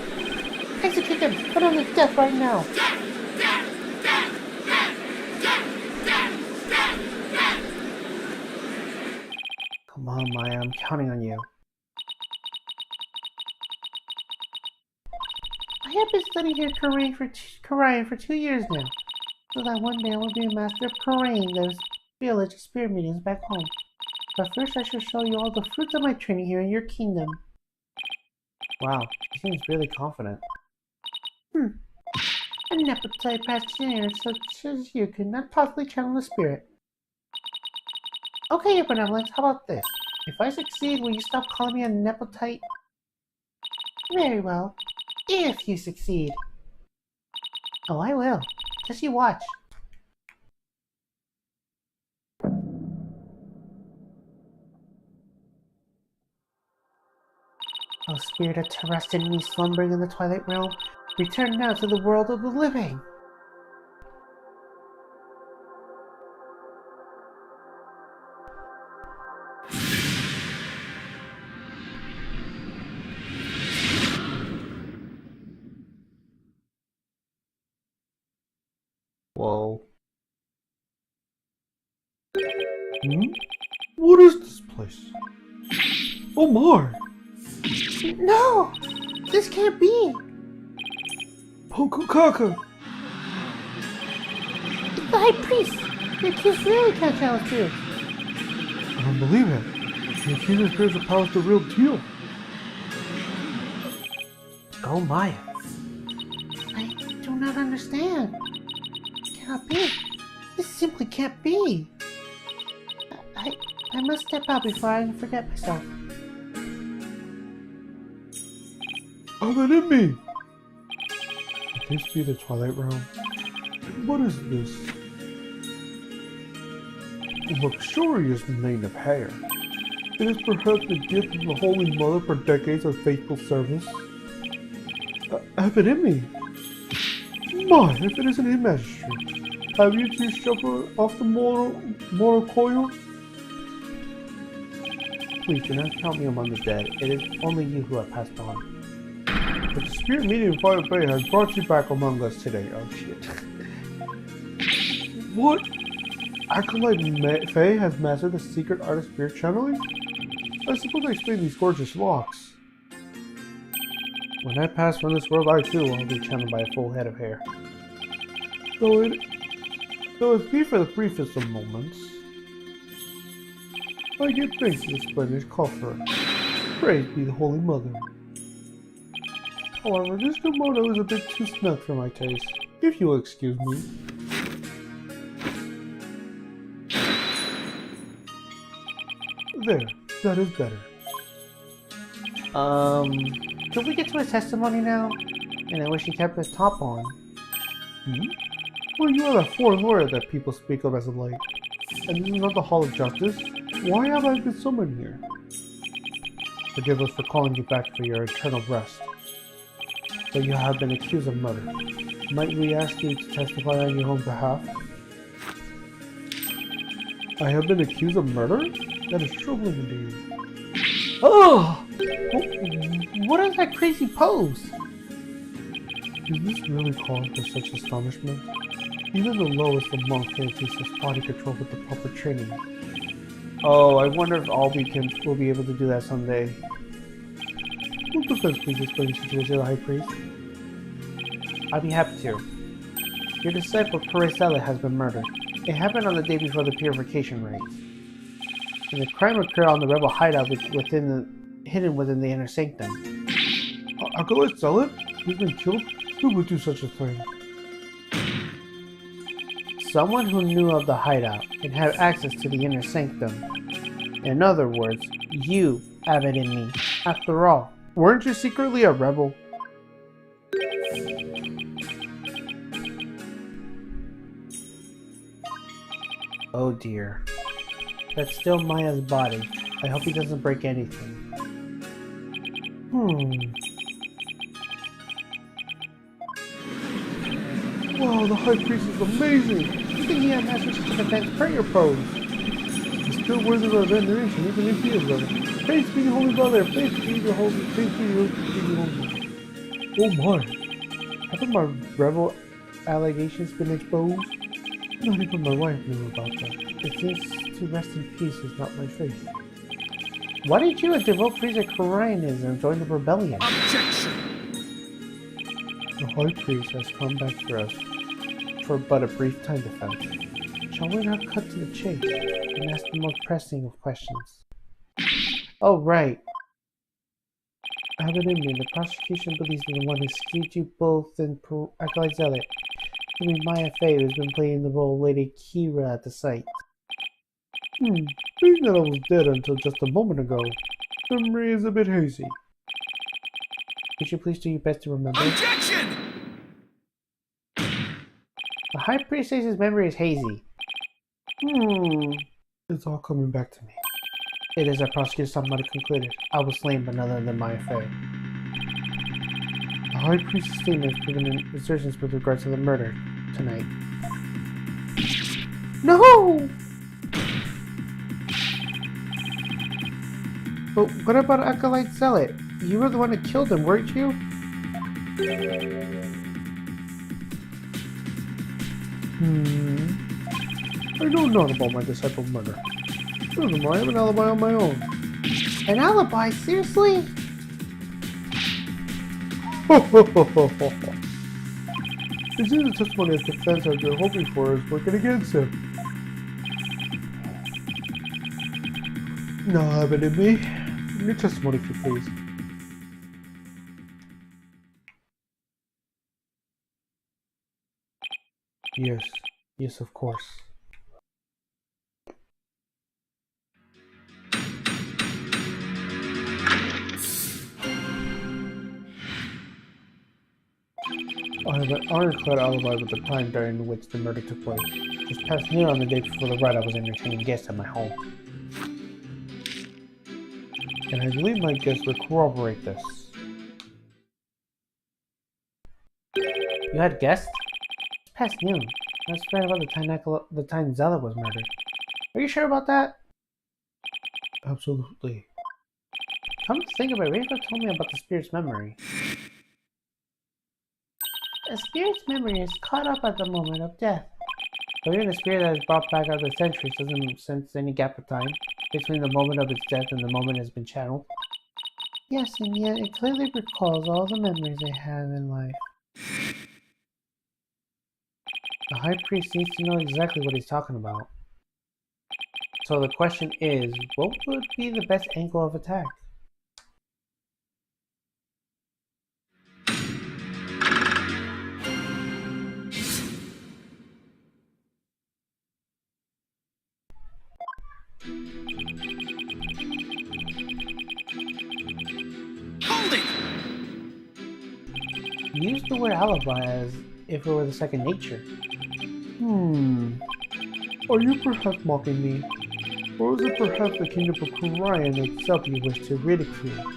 Execute them. Put them to death right now. Come on, Maya, I'm counting on you. I have been studying here Korean for 2 years now, so that one day I will be a master of Korean, those village spirit meetings back home. But first I shall show you all the fruits of my training here in your kingdom. Wow, she seems really confident. A nepotype practitioner such as you could not possibly channel the spirit. Okay, Your Benevolence, how about this? If I succeed, will you stop calling me a nepotype? Very well. If you succeed. Oh, I will. Just you watch. O spirit of trust in me slumbering in the twilight realm, return now to the world of the living. Whoa. What is this place? Oh my! No! This can't be! Pokukaka! It's the High Priest! The accused really can't challenge you! I don't believe it. The accuser's spiritual power is the real deal. Go Maya. I do not understand. It cannot be. This simply can't be. I must step out before I forget myself. Oh, that in me! Could this be the Twilight Realm? What is this? Luxurious mane of hair. It is perhaps the gift of the Holy Mother for decades of faithful service. Have it in me. My, if it isn't a magistrate. Have you two shuffled off the moral coil? Please do not count me among the dead. It is only you who have passed on. But the spirit medium Fire Bay has brought you back among us today. Oh shit. What? Acolyte Faye has mastered the secret art of spirit channeling? I suppose I explain these gorgeous locks. When I pass from this world, I too will be channeled by a full head of hair. Though it be for the briefest of moments, I give thanks to the splendid coffer. Praise be the Holy Mother. However, this kimono is a bit too snug for my taste, if you'll excuse me. There, that is better. Could we get to his testimony now? And I wish he kept his top on. Well, you are that foreign lawyer that people speak of as of late. And this is not the Hall of Justice. Why have I been summoned here? Forgive us for calling you back for your eternal rest. But you have been accused of murder. Might we ask you to testify on your own behalf? I have been accused of murder? That is troubling indeed. Oh! What is that crazy pose? Is this really cause for such astonishment? Even the lowest of monks can achieve such body control with the proper training. Oh, I wonder if all will be able to do that someday. Will defense please explain the situation to the High Priest? I'd be happy to. Your disciple Paracella has been murdered. It happened on the day before the purification rites. And the crime occurred on the rebel hideout hidden within the inner sanctum. Acolyte Zealot? He's been killed? Who would do such a thing? Someone who knew of the hideout and had access to the inner sanctum. In other words, you have it in me. After all, weren't you secretly a rebel? Oh dear. That's still Maya's body. I hope he doesn't break anything. Wow, the High Priest is amazing! You think he had mastered such an advanced prayer pose? He's still worthy of our veneration, even if he is rebel. Praise be the Holy Mother, praise be the Holy, praise be the Holy. Oh my! Haven't my rebel allegations been exposed? Not even my wife knew about that. It seems to rest in peace is not my faith. Why didn't you devote priest of Koreanism and join the rebellion? Objection! The High Priest has come back for us. For but a brief time, defense. Shall we not cut to the chase and ask the most pressing of questions? Oh, right. I have it in me. The prosecution believes that the one who skewed you both in Acolyte Zealot to be Maya Fey, who's been playing the role of Lady Kira at the site. Being that I was dead until just a moment ago, memory is a bit hazy. Would you please do your best to remember? Objection! High Priest says his memory is hazy. It's all coming back to me. It is, our prosecutor somebody concluded. I was slain, but none other than my affair. The High Priest's statement has proven Proven an assertions with regards to the murder tonight. No! But what about Acolyte Zealot? You were the one that killed him, weren't you? I know not about my disciple's murder. Furthermore, I have an alibi on my own. An alibi? Seriously? It seems the testimony his defense has been hoping for is working against him. Now have it in me. Your testimony, if you please. Yes, of course. I have an ironclad alibi with the time during which the murder took place. Just past noon on the day before the ride, I was entertaining guests at my home. And I believe my guests will corroborate this. You had guests? It's past noon. That's right about the time Zealot was murdered. Are you sure about that? Absolutely. Come to think of it, Rita told me about the spirit's memory. A spirit's memory is caught up at the moment of death. But even a spirit that is brought back after centuries doesn't sense any gap of time between the moment of its death and the moment it has been channeled. Yes, and yet it clearly recalls all the memories it had in life. The High Priest seems to know exactly what he's talking about. So the question is, what would be the best angle of attack? Hold it! Use the word alibi as if it were the second nature. Are you perhaps mocking me? Or is it perhaps the kingdom of Orion itself you wish to ridicule? Come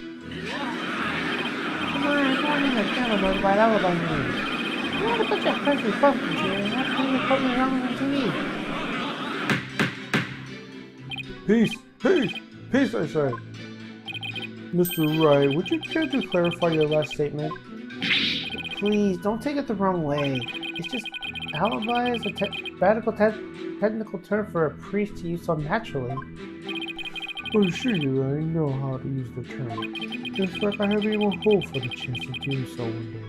on, I don't need a gentleman about alibi names. You want a bunch of country bumpkins here and have to put me wrong on TV. Peace! Peace! Peace, I say! Mr. Wright, would you care to clarify your last statement? Please, don't take it the wrong way. It's just, alibi is a technical term for a priest to use so naturally. Oh, sure you, I know how to use the term. In fact, I have even hoped for the chance to do so one day.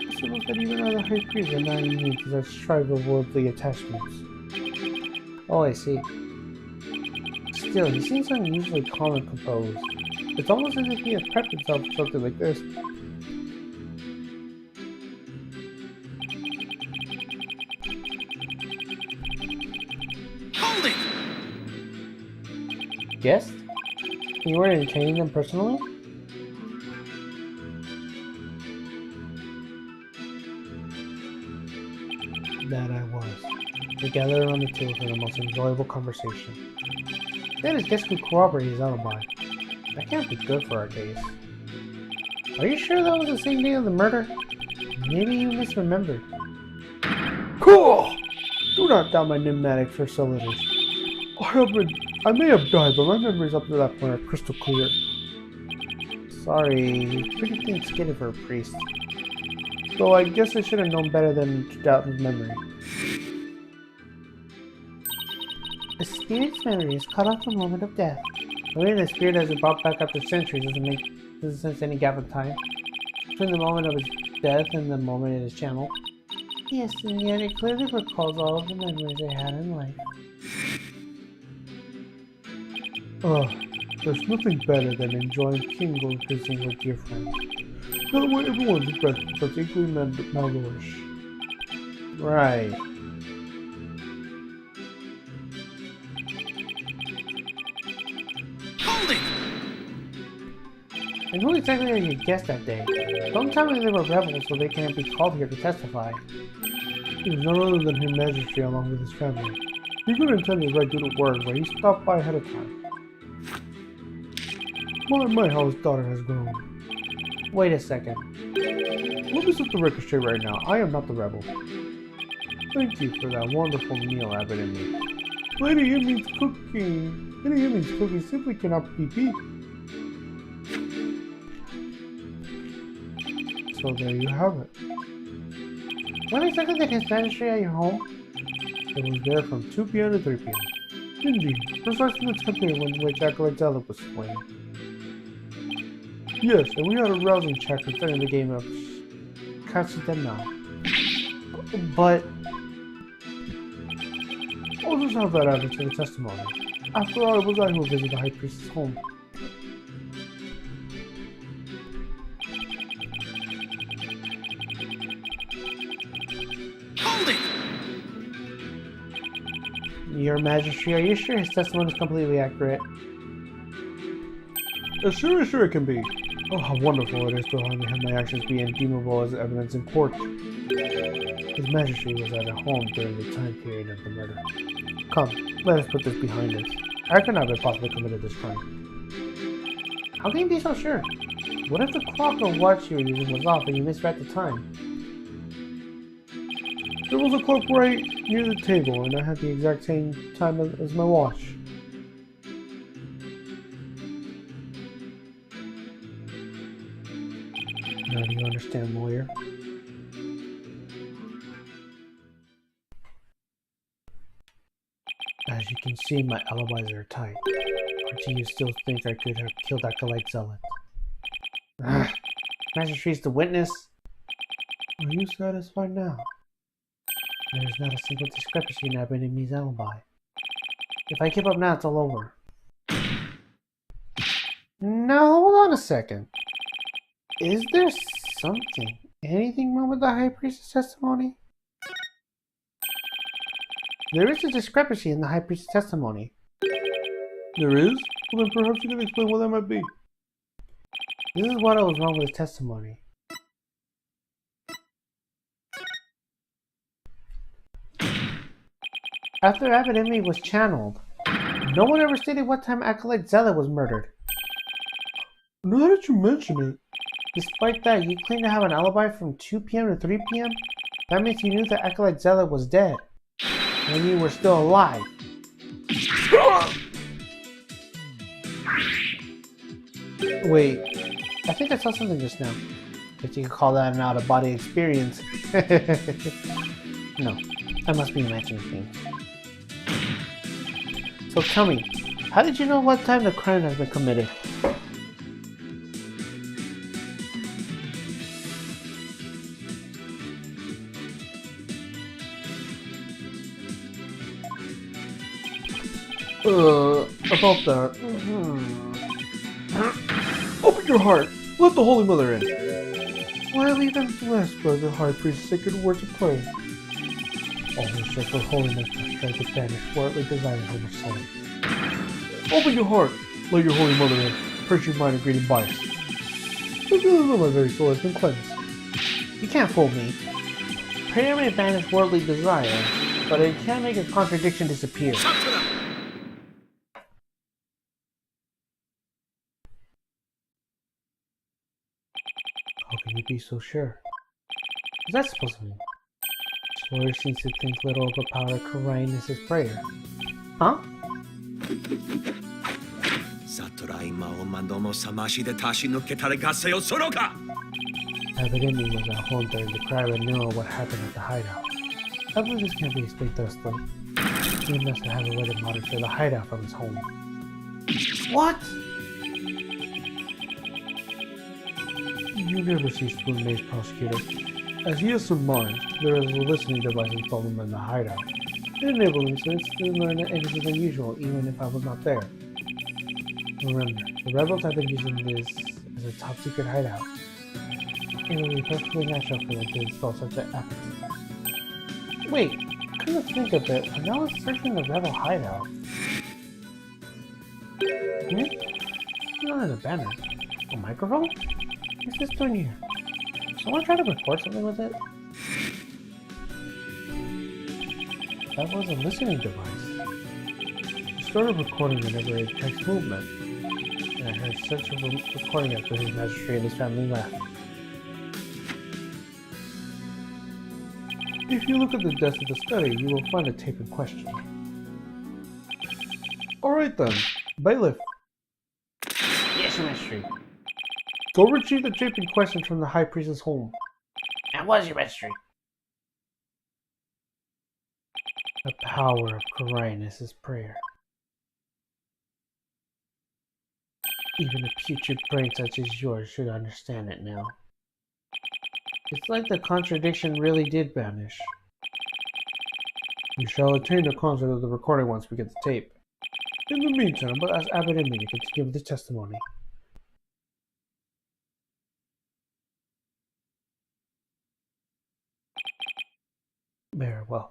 I suppose that even other high priests are not immune to such tribal worldly attachments. Oh, I see. Still, he seems unusually calm and composed. It's almost as if he has prepped himself for something like this. Hold it! Guest? You were entertaining them personally? That I was. We gathered around the table for the most enjoyable conversation. Then his guest could corroborate his alibi. That can't be good for our case. Are you sure that was the same day of the murder? Maybe you misremembered. Cool! Do not doubt my pneumatic facilities. I may have died, but my memories up to that point are crystal clear. Sorry, he's pretty thin-skinned for a priest. Though I guess I should have known better than to doubt his memory. A spirit's memory is cut off the moment of death. Knowing the spirit has been brought back after centuries doesn't sense any gap of time between the moment of its death and the moment it is channeled. Yes, and yet it clearly recalls all of the memories it had in life. There's nothing better than enjoying tingle kissing with dear friends. Not where everyone's breath becomes equally malnourished. Right. Hold it! And who exactly are your guests that day? Don't tell me they were rebels so they can't be called here to testify. It was none other than Her Majesty along with his family. He couldn't attend his right to the word, but he stopped by ahead of time. My, how his daughter has grown. Wait a second. Let me set the record straight right now. I am not the rebel. Thank you for that wonderful meal, Abbot and me. Lady Yiming's cooking simply cannot be beat. So there you have it. When exactly did His Majesty at your home? It was there from 2 p.m. to 3 p.m. Indeed, precisely the time period when which Acolyte Zelda was slain. Yes, and we had a rousing chat concerning the game of Turnabout. But I'll just have that added to the testimony. After all, it was I who visited the High Priest's home. Hold it! Your Majesty, are you sure his testimony is completely accurate? As sure it can be. Oh, how wonderful it is to have my actions be indeemable as evidence in court. His Majesty was at home during the time period of the murder. Come, let us put this behind us. I cannot have possibly committed this crime. How can you be so sure? What if the clock or watch you were using was off and you misread the time? There was a clock right near the table, and I had the exact same time as my watch. Now do you understand, lawyer? As you can see, my alibis are tight. Or do you still think I could have killed Acolyte Zealot? Majesty's the witness. Are you satisfied now? There is not a single discrepancy in Abbot and me's alibi. If I give up now, it's all over. Now, hold on a second. Is there anything wrong with the High Priest's testimony? There is a discrepancy in the High Priest's testimony. There is? Well, then perhaps you can explain what that might be. This is what was wrong with his testimony. After Abbot Envy was channeled, no one ever stated what time Acolyte Zealot was murdered. Now that you mention it, Despite that, you claim to have an alibi from 2 p.m. to 3 p.m.? That means you knew that Acolyte Zealot was dead. And you were still alive. Wait, I think I saw something just now. If you could call that an out-of-body experience. No, I must be imagining things. So tell me, how did you know what time the crime has been committed? About that. Open your heart. Let the Holy Mother in. Why are we then blessed by the High Priest's sacred words of prayer? All who search for holiness must try to banish worldly desires from her soul. Open your heart. Let your Holy Mother in. Purge your mind of greed and bias. My very soul has been cleansed. You can't fool me. Prayer may banish worldly desire, but it can't make a contradiction disappear. How can you be so sure? What's that supposed to mean? Lawyer seems to think little of the power Karain is his prayer. Huh? Evidently was at home during the crime and knew what happened at the hideout. I believe this can't be explained thusly. He must have already monitored the hideout from his home. What? You never cease to amaze, prosecutor. As he has surmised, there is a listening device installed in the hideout. It enables him to learn that anything unusual, even if I was not there. Remember, the rebels have been using this as a top-secret hideout. It would be perfectly natural for them to install such an app. Wait, come to think of it, when I was searching the rebel hideout. Not in a banner. A microphone? What's this doing here? Someone try to record something with it? That was a listening device. She started recording whenever it detects movement, and I heard such a recording after his majesty and his family left. If you look at the desk of the study, you will find a tape in question. Alright then, bailiff, Yes, your majesty. go retrieve the tape in question from the high priestess' home. That was your majesty. The power of Coriolanus is prayer. Even a putrid brain such as yours should understand it now. It's like the contradiction really did vanish. We shall obtain the content of the recording once we get the tape. In the meantime, but ask Abbot and me to continue with the testimony. Very well.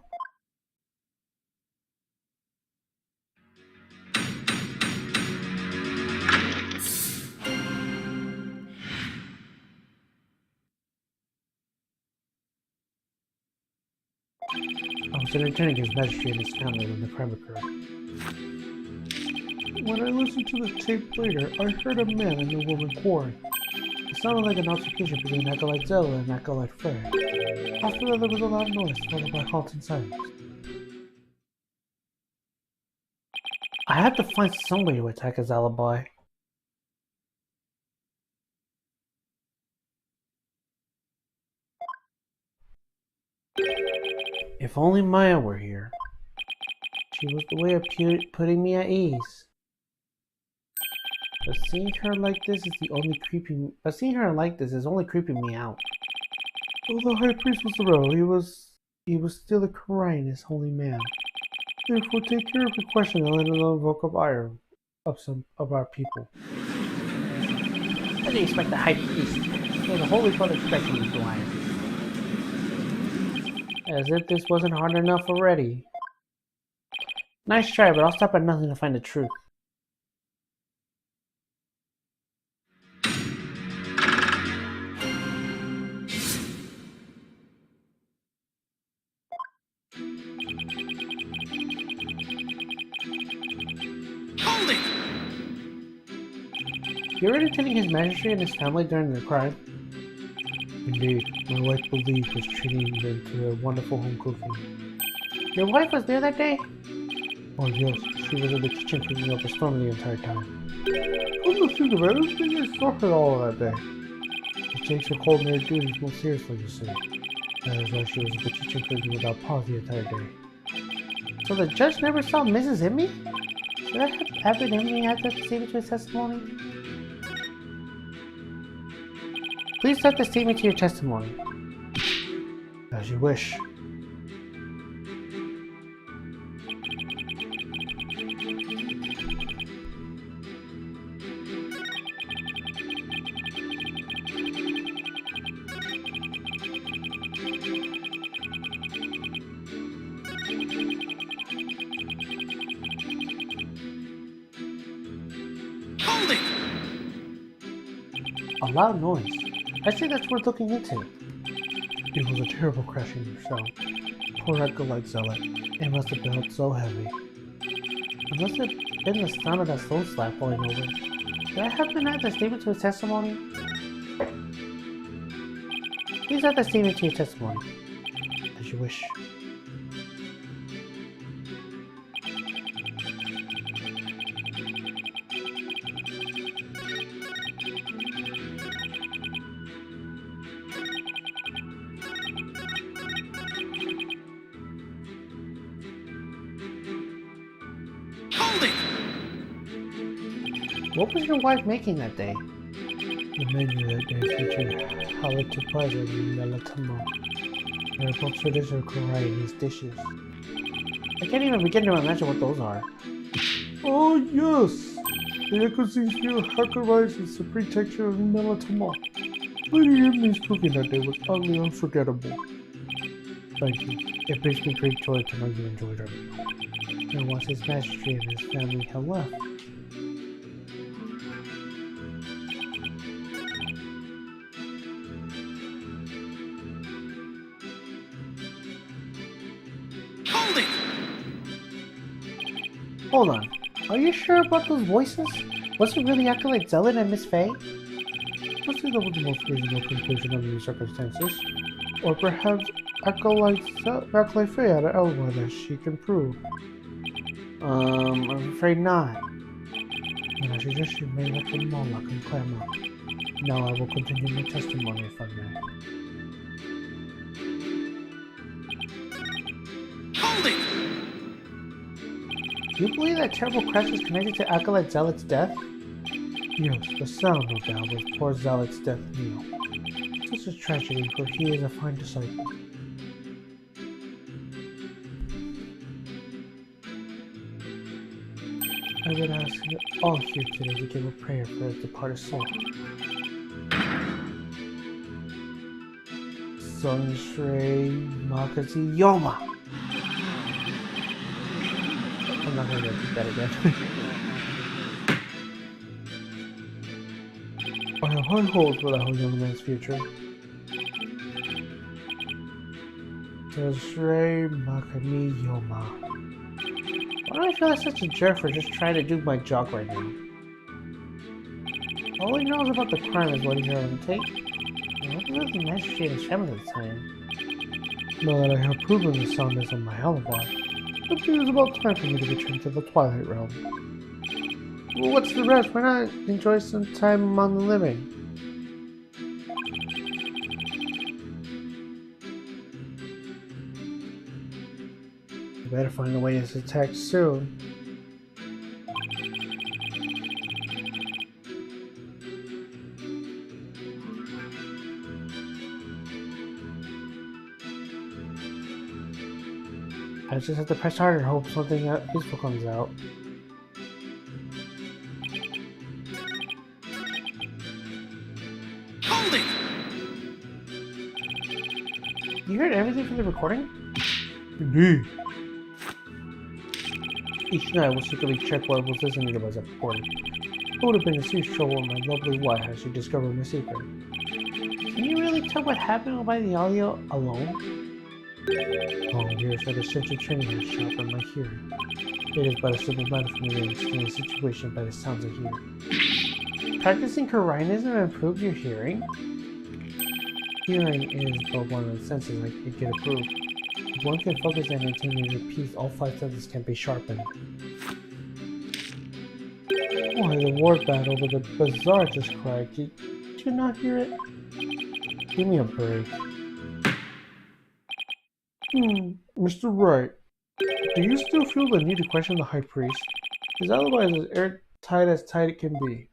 I was entertaining his majesty and his family when the crime occurred. When I listened to the tape later, I heard a man and a woman quarreling. It sounded like an altercation between Acolyte Zella and Acolyte Freyr. After that, there was a loud noise, followed by haunting silence. I had to find some way to attack his alibi. If only Maya were here. She was the way of putting me at ease. But seeing her like this is only creeping me out. Though the high priest was the rebel, he was still a Coriolanus holy man. Therefore, take care of your question and let it invoke up ire of some of our people. How do you expect the high priest? Or the holy brother expecting you to iron? As if this wasn't hard enough already. Nice try, but I'll stop at nothing to find the truth. Hold it! You're entertaining his majesty and his family during the crime? Indeed, my wife believed was treating them to their wonderful home cooking. Your wife was there that day? Oh yes, she was in the kitchen cooking up a storm the entire time. Come to think of it, I don't think I saw her all that day. She takes her culinary duties most seriously, you see. That is why she was in the kitchen cooking without pause the entire day. So the judge never saw Mrs. Emmy? Should I have Abbot Emmy add that statement to his testimony? Please add the statement to your testimony. As you wish. Hold it! A loud noise. I say that's worth looking into. It was a terrible crashing yourself. Poor Acolyte Zealot. It must have been so heavy. It must have been the sound of that stone slab falling over. Did I have to add the statement to his testimony? Please add the statement to your testimony. As you wish. Hold it! What was your wife making that day? The menu that day featured halibut to pleasure and melatamo. They are both traditional Coriolanese dishes. I can't even begin to imagine what those are. Oh yes! The cuisine feel hacker rice with supreme texture of melatama. Lady Emily cooking that day was utterly unforgettable. Thank you. It brings me great joy to know you enjoyed our meal. And once his majesty and his family had left, Hold it! Hold on. Are you sure about those voices? Was it really Acolyte Zealot and Miss Faye? I think that was the most reasonable conclusion under the circumstances. Or perhaps Acolyte Faye had an alibi that she can prove. I'm afraid not. And I suggest you may let the Moloch and clam up. Now I will continue my testimony if I may. Hold it! Do you believe that terrible crash is connected to Acolyte Zealot's death? Yes, the sound of that was poor Zealot's death knell. Such a tragedy, for he is a fine disciple. I would ask all here today to give a prayer for his departed soul. Sunshrei Makazi Yoma! I'm not gonna repeat that again. I have high hopes for that young man's future. Sunshrei Makami Yoma. Why do I feel like such a jerk for just trying to do my job right now? All he knows about the crime is what he heard on the tape. I hope he was the magistrate and his family at the time. Now that I have proven the soundness of my alibi, I think it is about time for me to return to the Twilight Realm. Well, what's the rest? Why not enjoy some time among the living? I better find a way to attack soon. I just have to press harder and hope something useful comes out. Hold it! You heard everything from the recording? Indeed. Each night I will secretly check what was listening to as I recorded. It would have been a serious trouble with my lovely wife as she discovered my secret. Can you really tell what happened by the audio alone? Long years at a central training has sharpened my hearing. It is but a simple matter for me to understand the situation by the sounds I hear. Practicing Koreanism improved your hearing? Hearing is but one of the senses I could get approved. If one can focus and maintain and repeat, all five senses can be sharpened. Why, the war battle with the bazaar just cried. Did you not hear it? Give me a break. Mr. Wright, do you still feel the need to question the High Priest? His alibi is as airtight as tight it can be.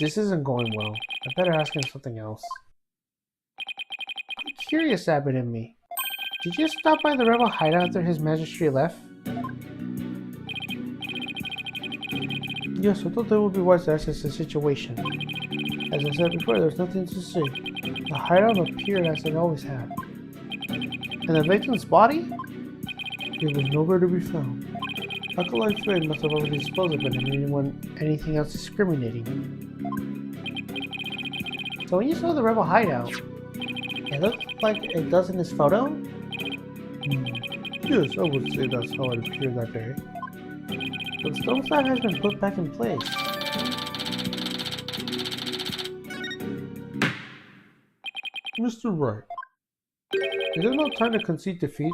This isn't going well. I better ask him something else. I'm curious, Abbott and me. Did you stop by the rebel hideout after his magistrate left? Yes, I thought that would be wise to assess the situation. As I said before, there's nothing to see. The hideout appeared as it always had. And the victim's body? It was nowhere to be found. Acolyte Faye must have already disposed of it and anything else discriminating. So when you saw the rebel hideout, it looked like it does in this photo? Yes, I would say that's how it appeared that day. The stone slab has been put back in place. Mr. Wright, is it not time to concede defeat?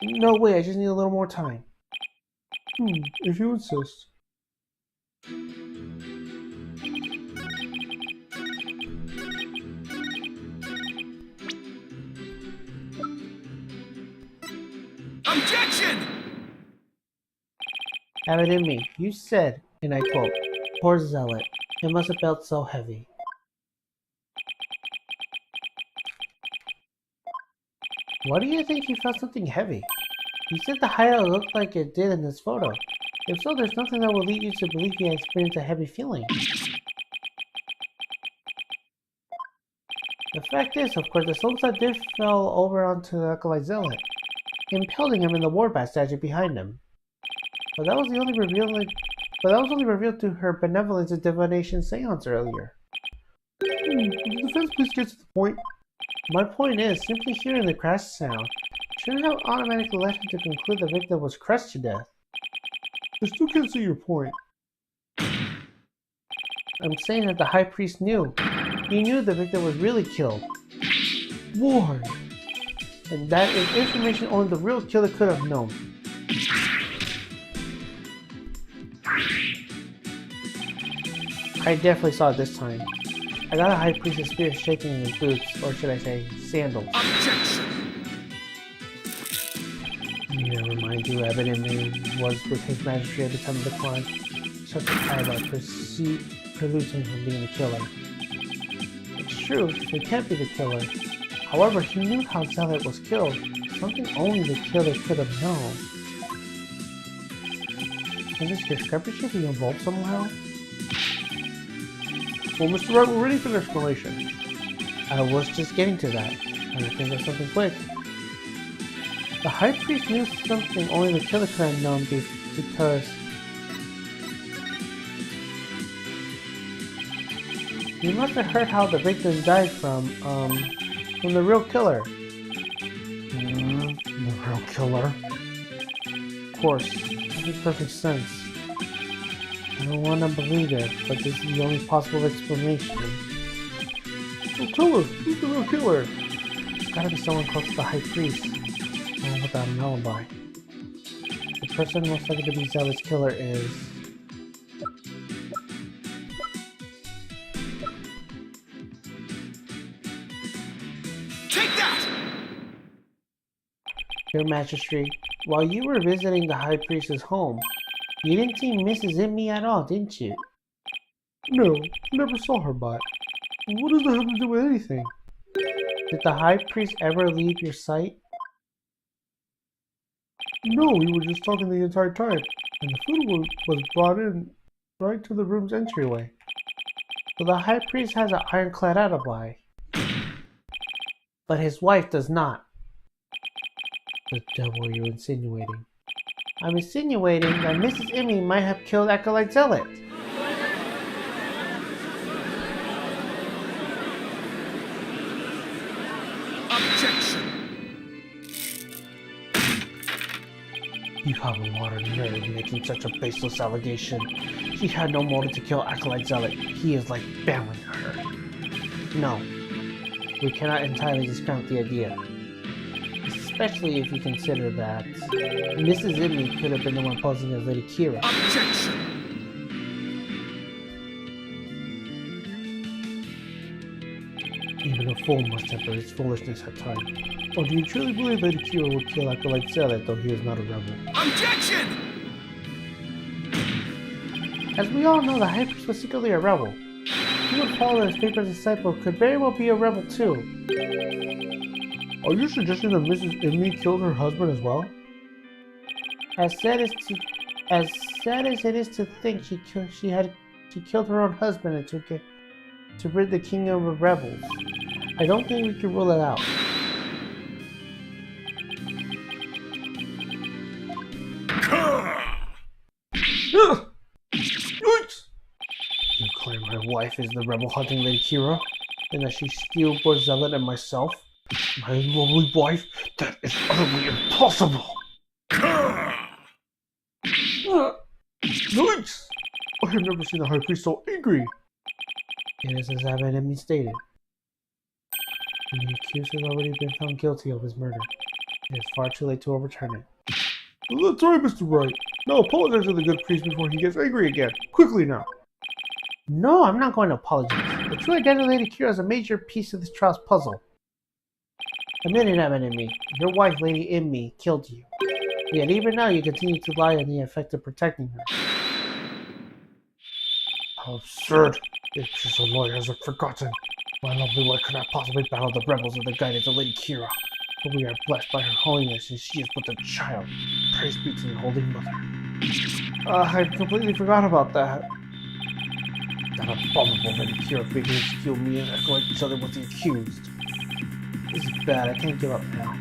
No way, I just need a little more time. If you insist. Objection! Abbott and me, you said, and I quote, "Poor zealot, it must have felt so heavy." Why do you think you felt something heavy? You said the hideout looked like it did in this photo. If so, there's nothing that will lead you to believe you experienced a heavy feeling. The fact is, of course, the Solstar did fell over onto the Acolyte Zealot, impelling him in the warbat statue behind him. But that was only revealed to her benevolence and divination seance earlier. Would the defense please get to the point? My point is, simply hearing the crash sound shouldn't have automatically led him to conclude the victim was crushed to death. I still can't see your point. I'm saying that the high priest knew. He knew the victim was really killed. Why? And that is information only the real killer could have known. I definitely saw it this time. I got a high priest's spirit shaking in his boots, or should I say, sandals. Objection! Never mind who evidently was with his magistrate at the time of the crime. Such a alibi preludes him from being the killer. It's true, he can't be the killer. However, he knew how Zealot was killed, something only the killer could have known. Can this discrepancy be involved somehow? Well, Mr. Wright, we're ready for the explanation. I was just getting to that. I think of something quick. The high priest knew something only the killer could have known because he must have heard how the victim died from the real killer. The real killer? Of course, that makes perfect sense. I don't want to believe it, but this is the only possible explanation. Well, tell us, who's the real killer? It's gotta be someone close to the high priest. No one without an alibi. The person most likely to be Zealot's killer is... Take that! Your Majesty, while you were visiting the high priest's home, you didn't see Mrs. Immy at all, didn't you? No, never saw her by. What does that have to do with anything? Did the high priest ever leave your sight? No, we were just talking the entire time, and the food was brought in right to the room's entryway. So the high priest has an ironclad alibi, but his wife does not. The devil are you insinuating? I'm insinuating that Mrs. Immy might have killed Acolyte Zealot. Objection! You have a lot of nerve making such a baseless allegation. She had no motive to kill Acolyte Zealot. He is like family to her. No, we cannot entirely discount the idea. Especially if you consider that Mrs. Immy could have been the one posing as Lady Kira. Objection! Even a fool must temper his foolishness at times. Oh, do you truly believe Lady Kira would kill Acolyte Zealot, though he is not a rebel? Objection! As we all know, the High Priest was secretly a rebel. He would follow his favorite disciple could very well be a rebel too. Are you suggesting that Mrs. Immy killed her husband as well? As sad as it is to think she killed her own husband and took it to rid the kingdom of rebels, I don't think we can rule it out. You claim my wife is the rebel hunting Lady Kira, and that she stillborn Zealot and myself? My lovely wife? That is utterly impossible! Yikes! I have never seen the High Priest so angry! It is as Immy stated. And the accused has already been found guilty of his murder. It is far too late to overturn it. That's right, Mr. Wright. Now apologize to the good priest before he gets angry again. Quickly now. No, I'm not going to apologize. The true identity of Lady Kira is a major piece of this trial's puzzle. Admit it, Immy. Your wife, Lady Immy, killed you. Yet even now you continue to lie on the effect of protecting her. How absurd. If she's a lawyer has forgotten. My lovely wife could not possibly battle the rebels with the guidance of Lady Kira. But we are blessed by her holiness, and she is but a child. Praise be to the Holy Mother. I completely forgot about that. That abominable Lady Kira begins to kill me and Acolyte each other with the accused. This is bad, I can't give up now.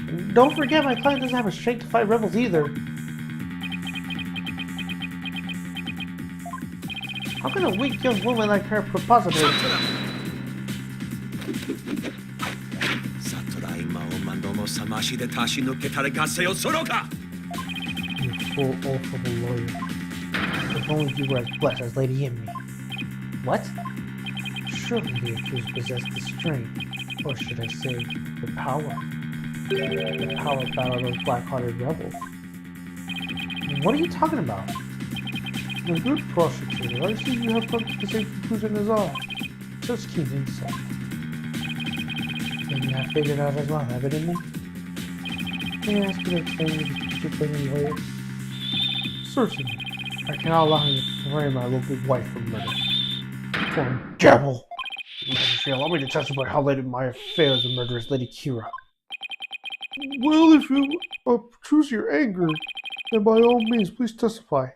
And don't forget, my client doesn't have a strength to fight rebels either. How can a weak young woman like her possibly... You full oath of a lawyer. If only you were as blessed as Lady Amy. What? Surely the accused possessed the strength, or should I say, the power. The power to battle those black-hearted rebels. What are you talking about? My good prosecutor, I see you have come to the same conclusion as I. Just keen insight. Then you have figured out as well, haven't you? May I ask you to explain the defending lawyer? Certainly. I cannot allow him to frame my local wife for murder. For gabble! Magistrate, allow me to testify how late my affair with the murderess Lady Kira. Well, if you choose your anger, then by all means, please testify.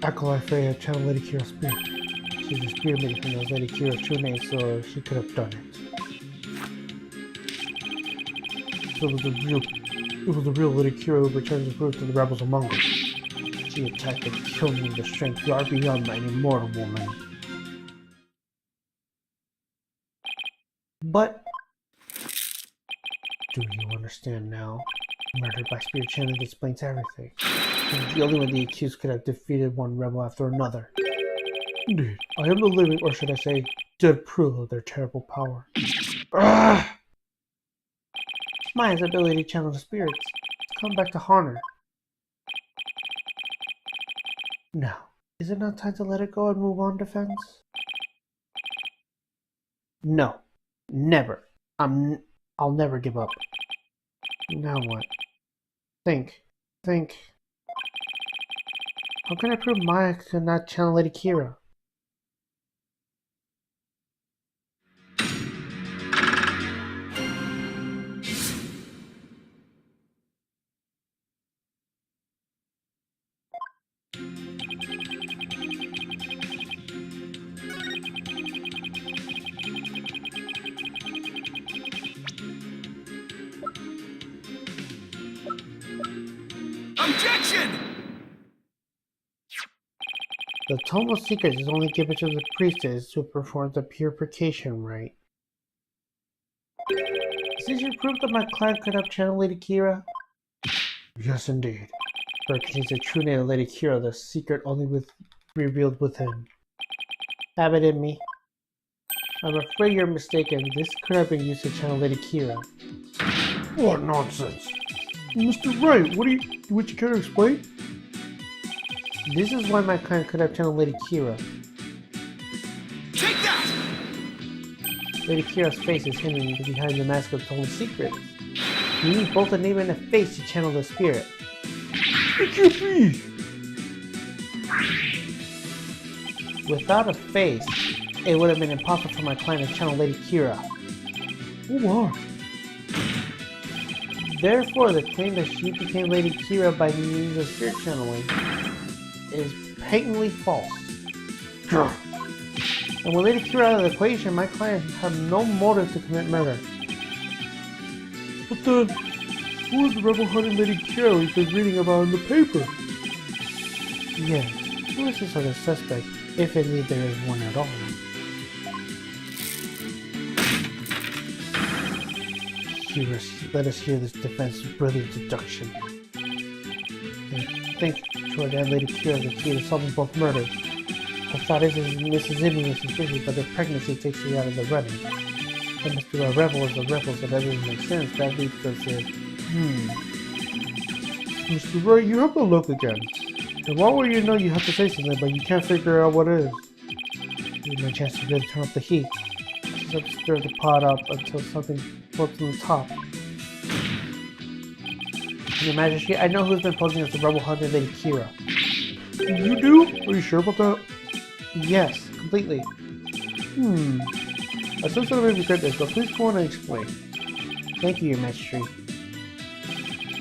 Acolyte Freya channeled Lady Kira's spirit. She's a spirit maiden who knows Lady Kira's true name, so she could have done it. So it was the real Lady Kira who returned the fruit to the rebels among us. She attacked and killed me with the strength far beyond my immortal woman. But do you understand now? Murder by spirit channeling explains everything. It's the only way the accused could have defeated one rebel after another. Indeed. I am the living, or should I say, dead proof of their terrible power. Ah! Maya's ability to channel the spirits has come back to haunt her. Now, is it not time to let it go and move on, Defense? No. Never. I'll never give up. Now what? Think. How can I prove Maya could not channel Lady Kira? Objection! The Tome of Secrets is only given to the priestess to perform the purification rite. Is this your proof that my client could have channeled Lady Kira? Yes, indeed. For it contains the true name of Lady Kira, the secret only revealed within. Have it in me. I'm afraid you're mistaken. This could have been used to channel Lady Kira. What nonsense! Mr. Wright, would you care to explain? This is why my client could have channeled Lady Kira. Take that! Lady Kira's face is hidden behind the mask of Tome of Secrets. You need both a name and a face to channel the spirit. It can't be! Without a face, it would have been impossible for my client to channel Lady Kira. Oh my! Therefore, the claim that she became Lady Kira by means of spirit channeling is patently false. Sure. And with Lady Kira out of the equation, my client had no motive to commit murder. But then, who is the rebel-hunting Lady Kira we've been reading about in the paper? Yes, who is this other suspect, if indeed there is one at all? Let us hear this defense's brilliant deduction. They think Jordan Lady Kira is the key to solving both murders. The thought is Mrs. Amy is suspicious, but the pregnancy takes her out of the running. And Mr. Rebel is the rebels, if everything makes sense, that leads us to... Mr. Wright, you have to look again. And what will you know you have to say something, but you can't figure out what it is? Give me a chance to really turn up the heat. Just stir the pot up until something floats on the top. Your Majesty, I know who's been posing as the rebel hunter Lady Kira. You do? Are you sure about that? Yes, completely. I sense that I may regret this, but please go on and explain. Thank you, Your Majesty.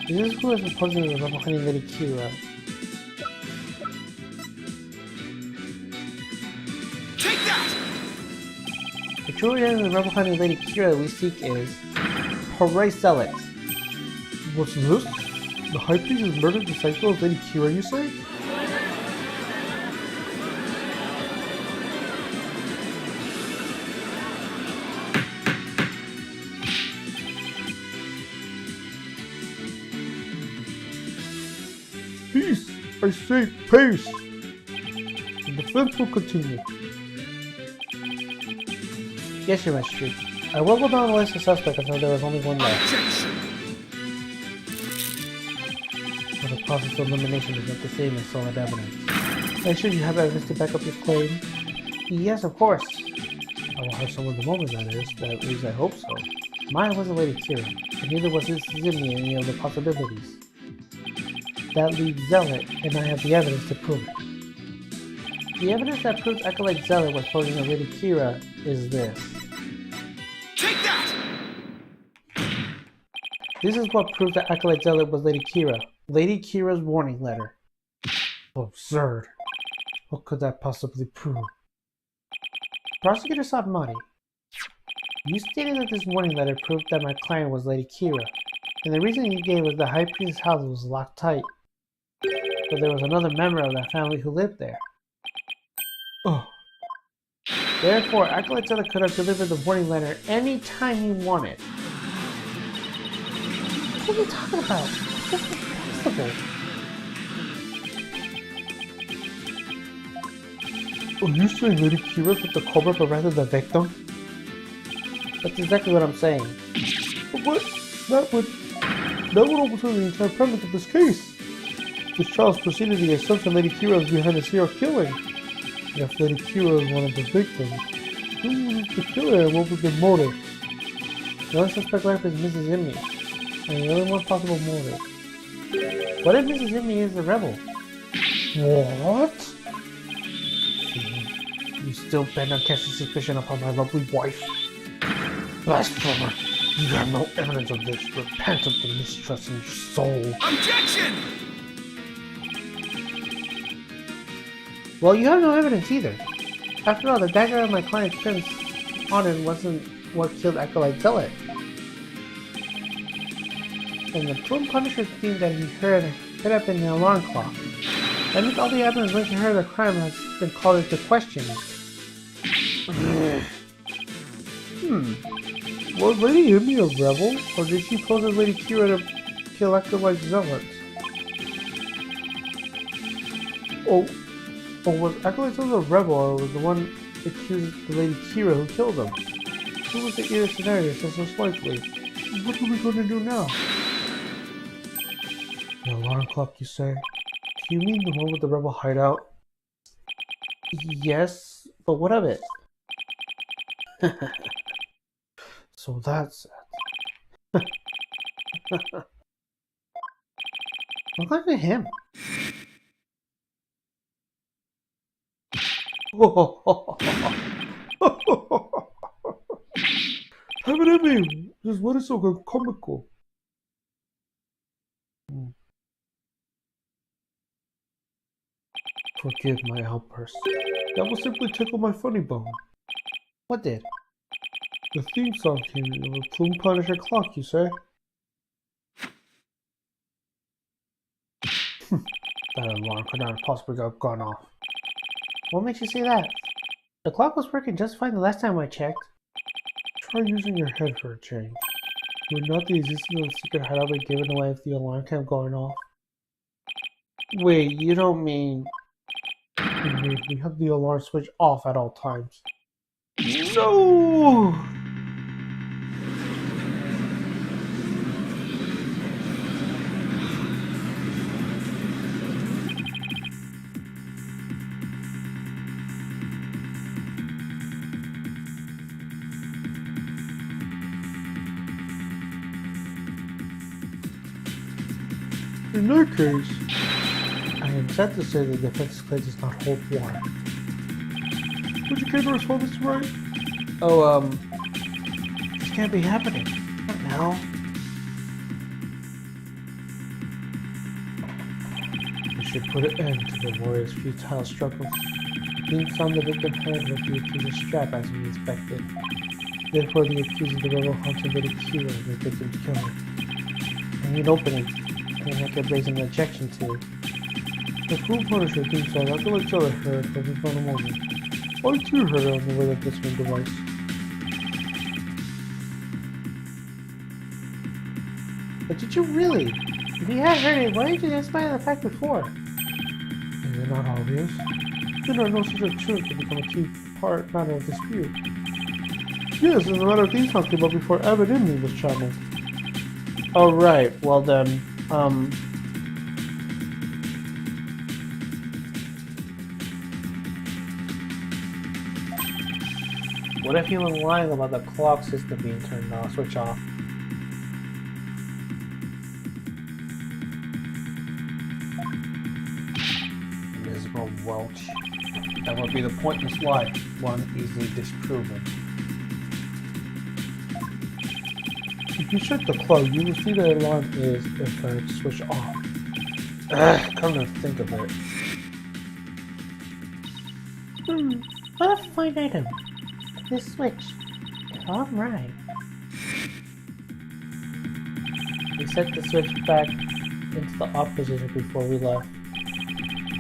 Is this who has been posing as the rebel hunting Lady Kira? Take that! The true identity of the rebel hunting Lady Kira we seek is Wright Zealot. What's this? The High Priest has murdered the disciple of Lady Kira, you say? Peace! I say peace! The defense will continue. Yes, Your Majesty. I will go down the list of suspects until there was only one left. Objection! For the process of elimination is not the same as solid evidence. Make sure you have evidence to back up your claim. Yes, of course. I will have some of the moment, that is. At least I hope so. Mine wasn't Lady Kira, and neither was his Zimni any of the possibilities. That leaves Zealot, and I have the evidence to prove it. The evidence that proves Acolyte Zealot was posing as Lady Kira is this. Take that! This is what proves that Acolyte Zealot was Lady Kira. Lady Kira's warning letter. Absurd. What could that possibly prove? Prosecutor Sabmati, you stated that this warning letter proved that my client was Lady Kira, and the reason you gave was the High Priest's house was locked tight. But there was another member of that family who lived there. Oh, Therefore, Acolyte Zealot could have delivered the warning letter any time he wanted. What are you talking about? That's impossible. are you saying Lady Kira put the culprit but rather the victim? That's exactly what I'm saying. But what? That would overturn the entire premise of this case. This trial's proceeded the assumption Lady Kira is behind the serial killing. And if Lady Kira is one of the victims, who was the killer and what was the motive? The only suspect left is Mrs. Zimni, and the only one possible motive. What if Mrs. Zimni is a rebel? What? You still bent on casting suspicion upon my lovely wife? Blasphemer! You have no evidence of this. Repent of the mistrust in your soul. Objection! Well, you have no evidence either. After all, the dagger of my client's prince honored wasn't what killed Acolyte Zealot. And the Plume Punisher themed that he heard could have been the alarm clock. That means all the evidence linking her to the crime has been called into question. Was Lady Amy a rebel, or did she pose as Lady Kira to kill Acolyte Zealots? Oh, was Acolyte Zealot a rebel, or was the one accused the Lady Kira who killed him? Who was the either scenario so likely? What are we going to do now? The alarm clock, you say? Do you mean the one with the rebel hideout? Yes, but what of it? So that's it. What happened to him? Have it at me! Just what is so comical? Forgive my outburst. That will simply tickle my funny bone. What did? The theme song came in the Plume Punisher clock, you say? That alarm could not have possibly have gone off. What makes you say that? The clock was working just fine the last time I checked. Try using your head for a change. Would not the existence of the secret hideout be given away if the alarm kept going off? Wait, you don't mean... Indeed, we have the alarm switch off at all times. No! In that case, I am sad to say the defense claim does not hold water. Would you care to respond, Mr. Wright? Oh, this can't be happening. Not now. We should put an end to the warrior's futile struggles. Being found the victim hand with the accuser's strap as we expected. Therefore, the accuser the rebel hunted Lady Kira and the victim's killer. I need an opening. something I could raise an objection to. The Cruel Punisher theme song I feel like I heard from his final moment. I too heard it on the way of this one device. But did you really? If you had heard it, why didn't you just find the fact before? Is it not obvious? Did I know such a truth to become a key matter of dispute? Yes, and the matter of theme song came up before Abbott and me was channeled. Oh, right. Well then, what if you were lying about the clock system being turned off, switch off? Miserable Welch. That would be the pointless lie, one easily disproven. If you check the clock, you will see the alarm is, in fact, switched off. Come to think of it. What a fine item. This switch. Alright. We set the switch back into the off position before we left.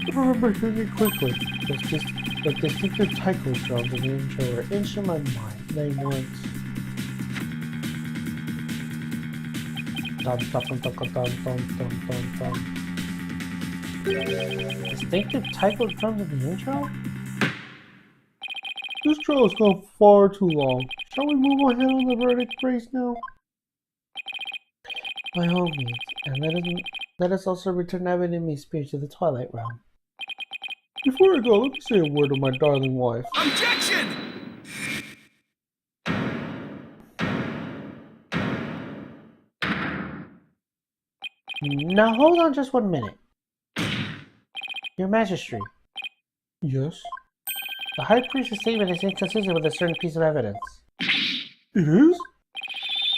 I remember hearing it quickly. The distinctive taiko drums in the intro were etched in my mind. They weren't. Dum dum dum dum dum dum dum dum. Distinctive taiko drums in the intro? This trail has gone far too long. Shall we move ahead on the verdict race now? By all means, and let us also return Abbott and me spirit to the Twilight Realm. Before I go, let me say a word to my darling wife. Objection! Now hold on just 1 minute. Your Majesty, Yes? the High Priest's statement is inconsistent with a certain piece of evidence. It is?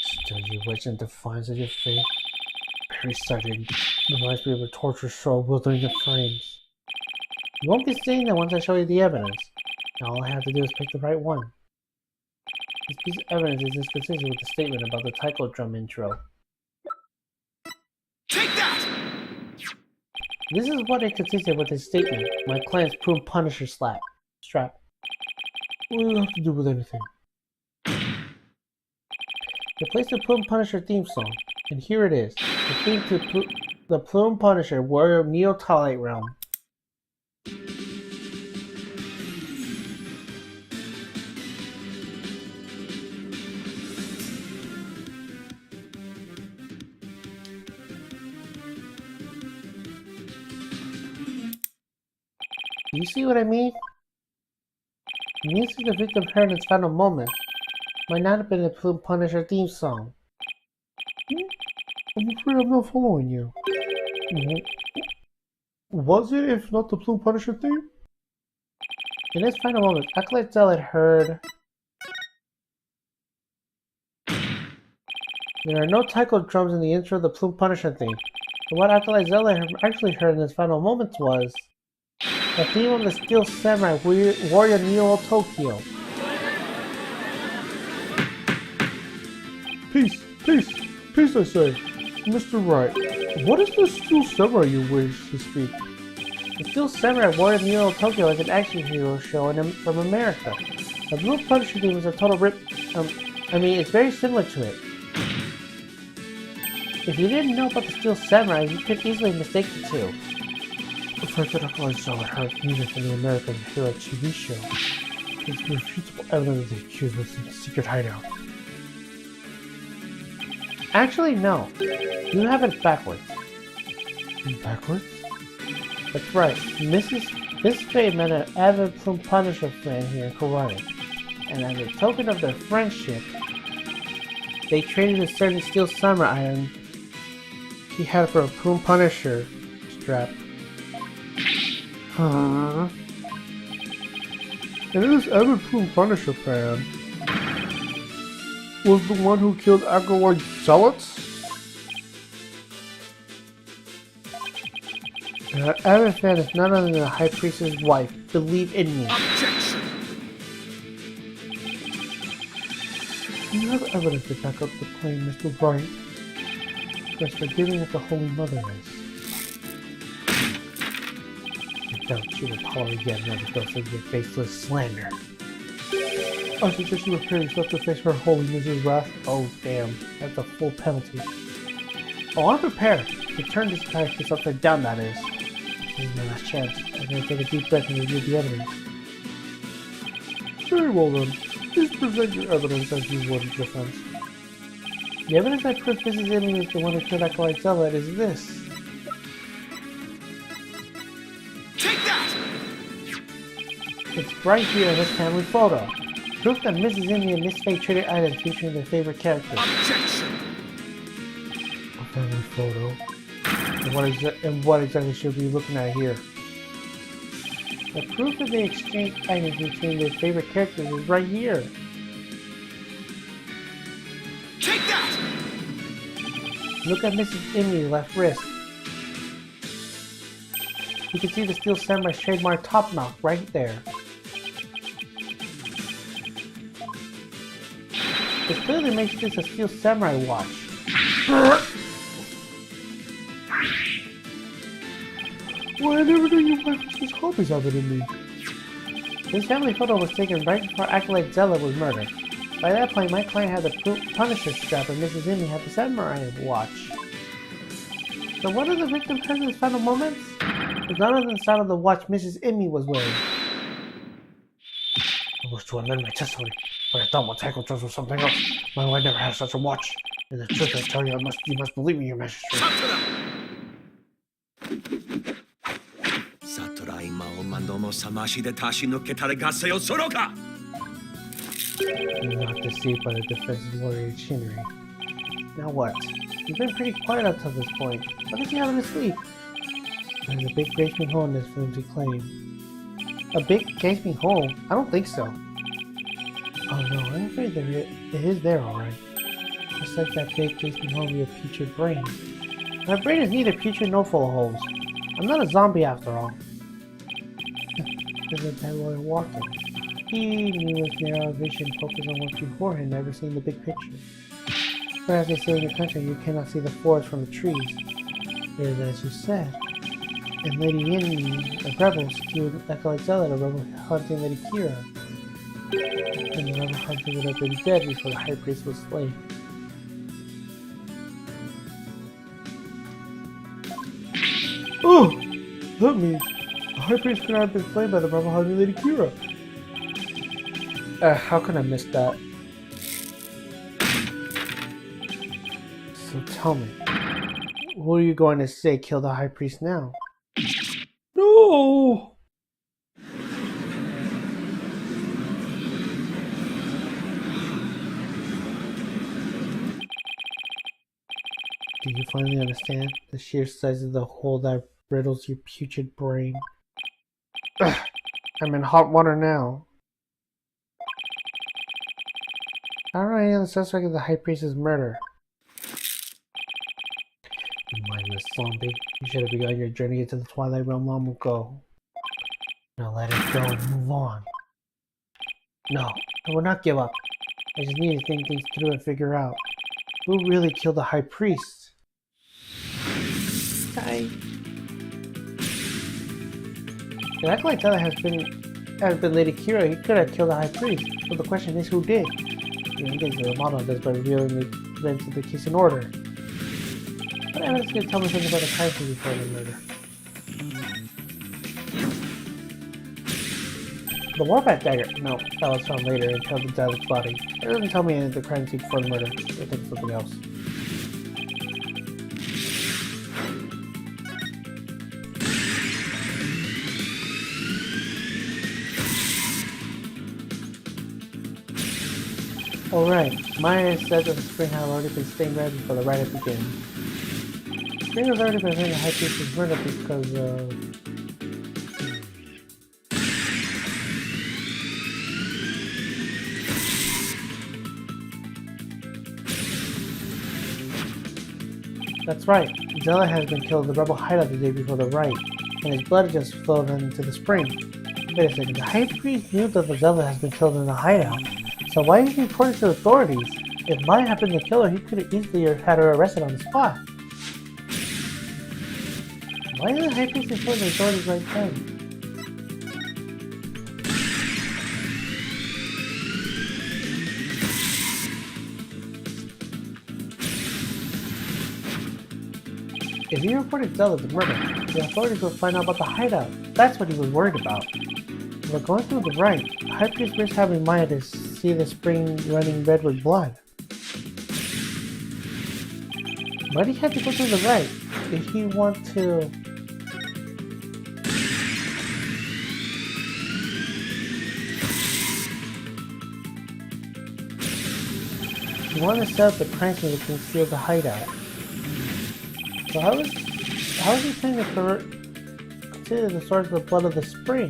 Still you wedge in defiance of your faith? Very sudden. Reminds me of a torture soul withering the flames. You won't be seeing that once I show you the evidence. Now all I have to do is pick the right one. This piece of evidence is inconsistent with the statement about the taiko drum intro. Take that! This is what inconsistent with his statement. My clan's Prune Punisher strap. What does it have to do with anything? Replace the Plume Punisher theme song, and here it is. The theme to the Plume Punisher, Warrior of Neo Twilight Realm. You see what I mean? The music the victim heard in its final moments might not have been the Plume Punisher theme song. I'm afraid I'm not following you. Was it, if not the Plume Punisher theme? In its final moments, Acolyte Zealot heard... There are no taiko drums in the intro of the Plume Punisher theme, but what Acolyte Zealot actually heard in its final moments was the theme of the Steel Samurai Warrior Neo Tokyo. Peace, peace, peace, I say. Mr. Wright, what is this Steel Samurai you wish to speak? The Steel Samurai Warrior Neo Tokyo is an action hero show from America. The Blue Punisher theme is a total rip. It's very similar to it. If you didn't know about the Steel Samurai, you could easily mistake the two. The fact that Acolyte Zealot heard music from the American Hero TV show is irrefutable evidence that the accused was in a secret hideout. Actually, no. You have it backwards. Backwards? That's right. Miss Faye met an avid Plume Punisher fan here in Hawaii, and as a token of their friendship, they traded a certain Steel Samurai item he had for a Plume Punisher strap. Huh? And this avid Plume Punisher fan was the one who killed Acolyte Zealots? And our avid fan is none other than the High Priest's wife. Believe in me. Objection! Do you have evidence to back up the claim, Mr. Wright? as forgiving as the Holy Mother is. I doubt she will tolerate yet another dose of your faceless slander. I suggest you prepare yourself to face her Holiness's wrath. Oh, damn. That's a full penalty. Oh, I'm prepared to turn this entire case upside down, that is. This is my last chance. I'm going to take a deep breath and review the evidence. Very well then. Please present your evidence as you would in defense. The evidence I prove Mrs. Emily is the one who killed Acolyte Zella is this. Take that! It's right here in this family photo. Proof that Mrs. Emily and Miss Faye traded items featuring their favorite characters. Objection! A family photo? And what exactly should we be looking at here? The proof that they exchanged items between their favorite characters is right here. Take that! Look at Mrs. Emily's left wrist. You can see the Steel Samurai trademark top knot right there. It clearly makes this a Steel Samurai watch. Why, I never knew you might such hobbies have it in me. This family photo was taken right before Acolyte Zella was murdered. By that point, my client had the Punisher strap and Mrs. Emily had the Samurai watch. So what are the victim present final moments? It's none other than the style of the watch Mrs. Emily was wearing. I wish to amend my testimony, but I thought my tackle dress was something else. My wife never had such a watch. And the truth I tell you, you must believe me, your magistrate. Saturai mao mandomo samashi de tashi no ketare gaseo soro ka! You're not deceived by the defense's lawyer Shinri. Now what? You've been pretty quiet up till this point. What is he having to sleep? There's a big gaping hole in this flimsy claim. A big gaping hole? I don't think so. Oh no, I'm afraid it is there alright. Just like that big gaping hole in your putrid brain. My brain is neither putrid nor full of holes. I'm not a zombie after all. There's a dead lawyer walking. He knew with narrow vision focused on what's before him, never seen the big picture. But as they say in the country, you cannot see the forest from the trees. It is as you said. And Lady Yin, the rebel, skewed Acolyte Zella, the rebel hunting Lady Kira. And the rebel hunter would have been dead before the high priest was slain. Oh! That means the high priest could not have been slain by the rebel hunting Lady Kira. How can I miss that? So tell me, who are you going to say killed the high priest now? No! Do you finally understand the sheer size of the hole that riddles your putrid brain? Ugh, I'm in hot water now. How are any of the suspect of the high priest's murder? You mindless zombie. You should have begun your journey into the Twilight Realm long ago. Now let it go and move on. No, I will not give up. I just need to think things through and figure out who really killed the high priest. If Acolyte Zella has been Lady Kira, he could have killed the high priest. So the question is, who did? He gets the model of this by revealing the events of the case in order. What evidence can tell me something about the crime scene before the murder? The Warpath dagger? No, that was found later and found in Zella's body. It doesn't tell me any of the crime scene before the murder. I think it's something else. Alright, Maya said that the spring had already been stained red before the rite began. The spring has already been saying the high priest was murdered because That's right, Zella has been killed in the rebel hideout the day before the rite, and his blood just flowed into the spring. Wait a second, the high priest knew that the Zella has been killed in the hideout. So why didn't he report it to authorities? If Maya had been the killer, he could have easily had her arrested on the spot. Why did the high priest enforce the authorities right then? If he reported Zealot's murder, the authorities would find out about the hideout. That's what he was worried about. But going through the Rite, the high priest risks having Maya see the spring running red with blood. But he had to go through the Rite if he want to. He wanted to set up the crime scene to conceal the hideout. So how is he planning to consider the source of the blood of the spring?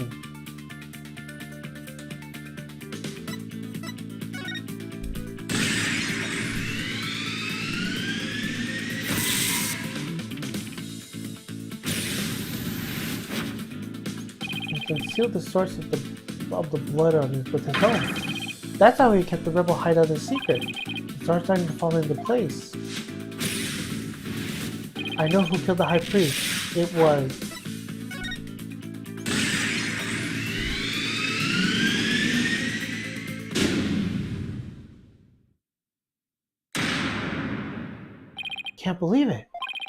He concealed the source of the blood with his own. That's how he kept the rebel hideout a secret. It started starting to fall into place. I know who killed the high priest. It was... Can't believe it.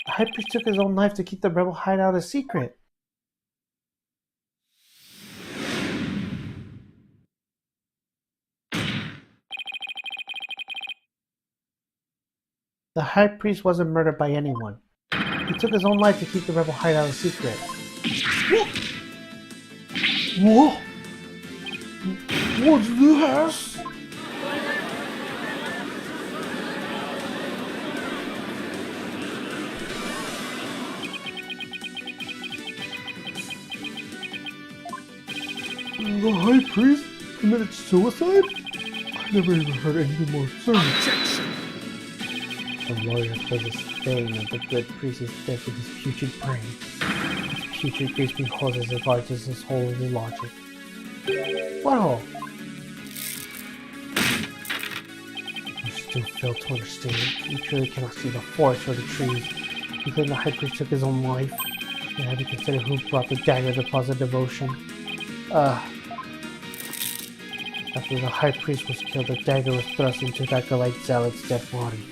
The high priest took his own life to keep the rebel hideout a secret. The high priest wasn't murdered by anyone. He took his own life to keep the rebel hideout a secret. What? What's this? The high priest committed suicide? I never even heard anything more absurd. Objection! The lawyer says this thing that the good priest is dead with his putrid brain. His putrid grace beholds as large as his holy logic. Wow! You still fail to understand. You truly cannot see the forest or the trees. You claim the high priest took his own life. And have you considered who brought the dagger to cause a devotion? After the high priest was killed, the dagger was thrust into that Galite Zealot's dead body.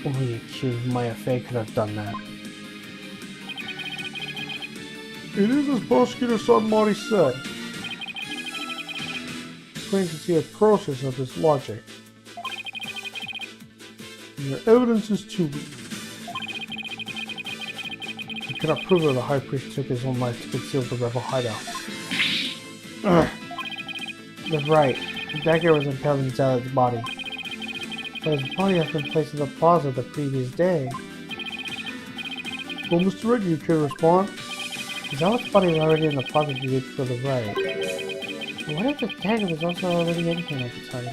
Only the accused Maya Fey could have done that. It is as Prosecutor Sanmari said. It's plain to see a process of his logic. And your evidence is too weak. You cannot prove that the high priest took his own life to conceal the rebel hideout. You're right. The dagger was impaled in Zealot's body. But his body has been placed in the plaza the previous day. Well, Mr. Wright, you can respond. Zealot's body was already in the plaza the day for the Rite. What if the dagger was also already in him at the time?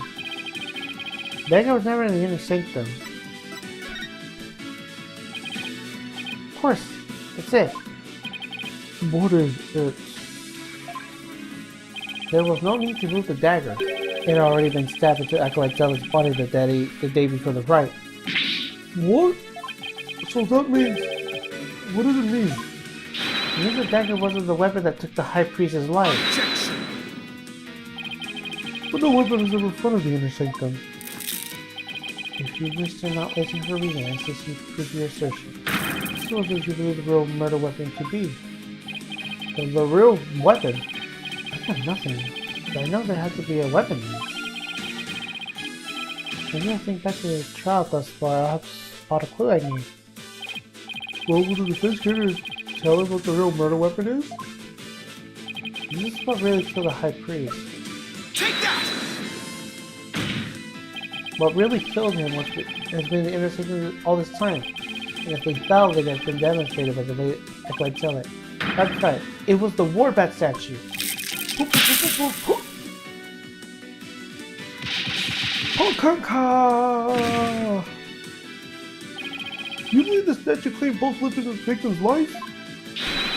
The dagger was never in the inner sanctum. Of course, that's it. What is it? There was no need to move the dagger. It had already been stabbed into Acolyte Zealot's body the day before the Rite. What? So that means... What does it mean? It means the dagger wasn't the weapon that took the High Priest's life. Objection! But no weapon is ever in front of the inner sanctum. If you wish to not listen for reason, I suggest you prove your assertion. So what did you believe the real murder weapon to be? The real weapon? I got nothing, but I know there had to be a weapon. Maybe I think back to the trial thus far, I'll have spot a clue I need. Well, will the defense care to tell us what the real murder weapon is? This is what really killed the High Priest. Take that! What really killed him has been the inner sanctum all this time. And if they found it has been demonstrated by the late Acolyte Zealot. That's right, it was the Warbat statue. Pokanka! You believe the statue claimed both lived in the victim's life?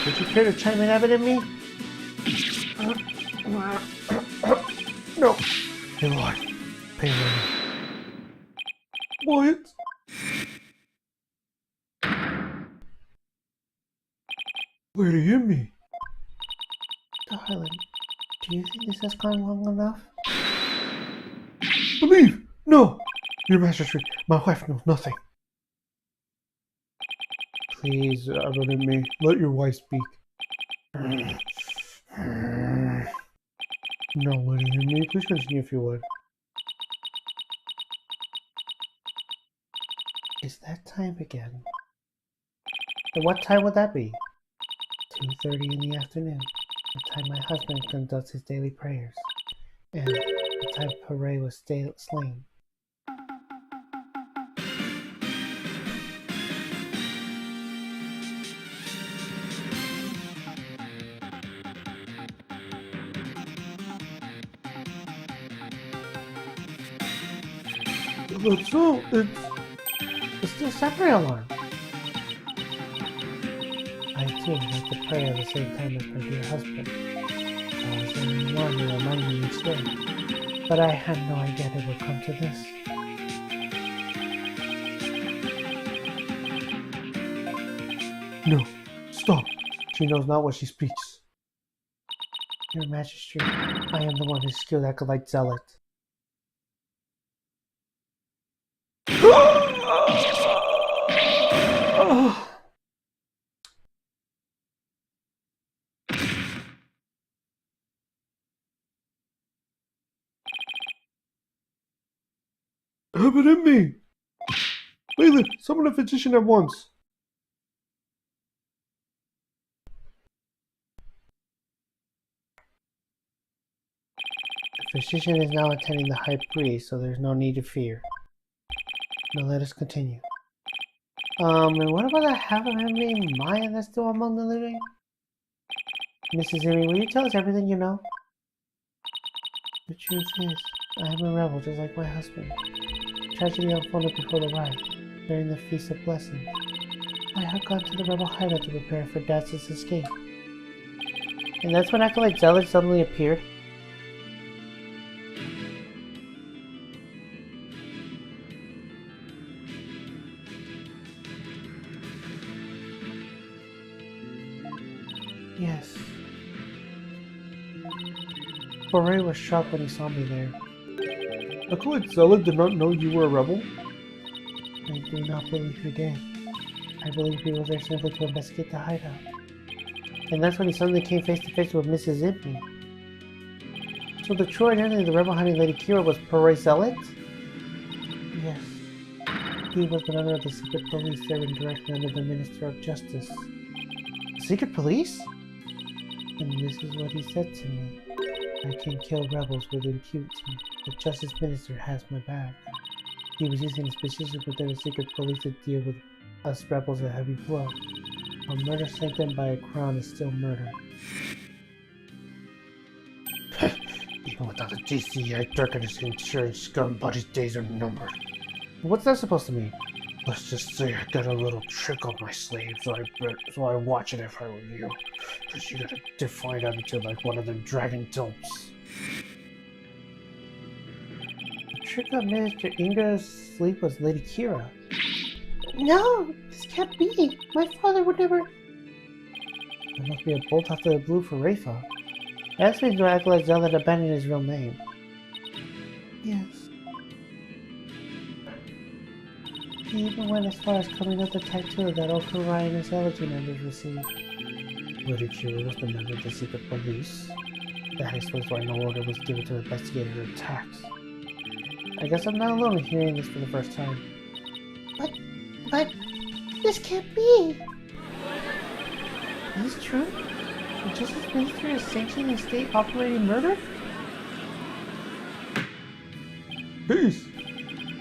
Would you care to chime in, Abbott and me? No. They lied. Pay money. What? Lady Himmy. Darling, do you think this has gone long enough? Leave! No! Your Majesty, my wife knows nothing. Please, Lady Himmy, let your wife speak. No, Lady Himmy, please continue if you would. It's that time again. And what time would that be? 2:30 in the afternoon, the time my husband conducts his daily prayers, and the time Pare was slain. That's so, It's the separate alarm. I too like to pray at the same time as my dear husband. I was in the alarm to remind me each day, but I had no idea it would come to this. No, stop. She knows not what she speaks. Your Majesty, I am the one who's skilled acolyte zealot. Have it in me! Leland, summon a physician at once. The physician is now attending the high priest, so there's no need to fear. Now let us continue. And what about that half of him being Maya that's still among the living? Mrs. Amy, will you tell us everything you know? The truth is, I am a rebel just like my husband. Tragedy unfolded before the ride, during the Feast of Blessings. I had gone to the rebel hideout to prepare for Dax's escape. And that's when Acolyte Zealot suddenly appeared? Yes. Foray was shocked when he saw me there. Acolyte Zealot did not know you were a rebel? I do not believe he did. I believe he was there simply to investigate the hideout. And that's when he suddenly came face to face with Mrs. Zippy. So the true identity of the rebel hunting Lady Kira was Foray Zealot? Yes. He was the member of the secret police serving directly under the Minister of Justice. Secret police? And this is what he said to me. I can kill rebels with impunity. The Justice Minister has my back. He was using his position within the secret police to deal with us rebels a heavy blow. A murder sanctioned by a crown is still murder. Even without the GCI, Dirk and his insurance scum buddy's days are numbered. What's that supposed to mean? Let's just say I got a little trick up my sleeve, so I watch it if I were you. Cause you got a defined attitude like one of them dragon dopes. The trick up Minister Ingra's sleep was Lady Kira. No, this can't be. My father would never. There must be a bolt out of the blue for Rafa. That means why Acolyte Zealot abandoned his real name. Yes. He even went as far as coming up the tattoo that Okurai and his elegy members received. Lady Kira was the member of the secret police. That explains why no order was given to investigate her attacks. I guess I'm not alone in hearing this for the first time. But, this can't be! Is this true? The Justice Minister is sanctioning state-operating murder? Peace!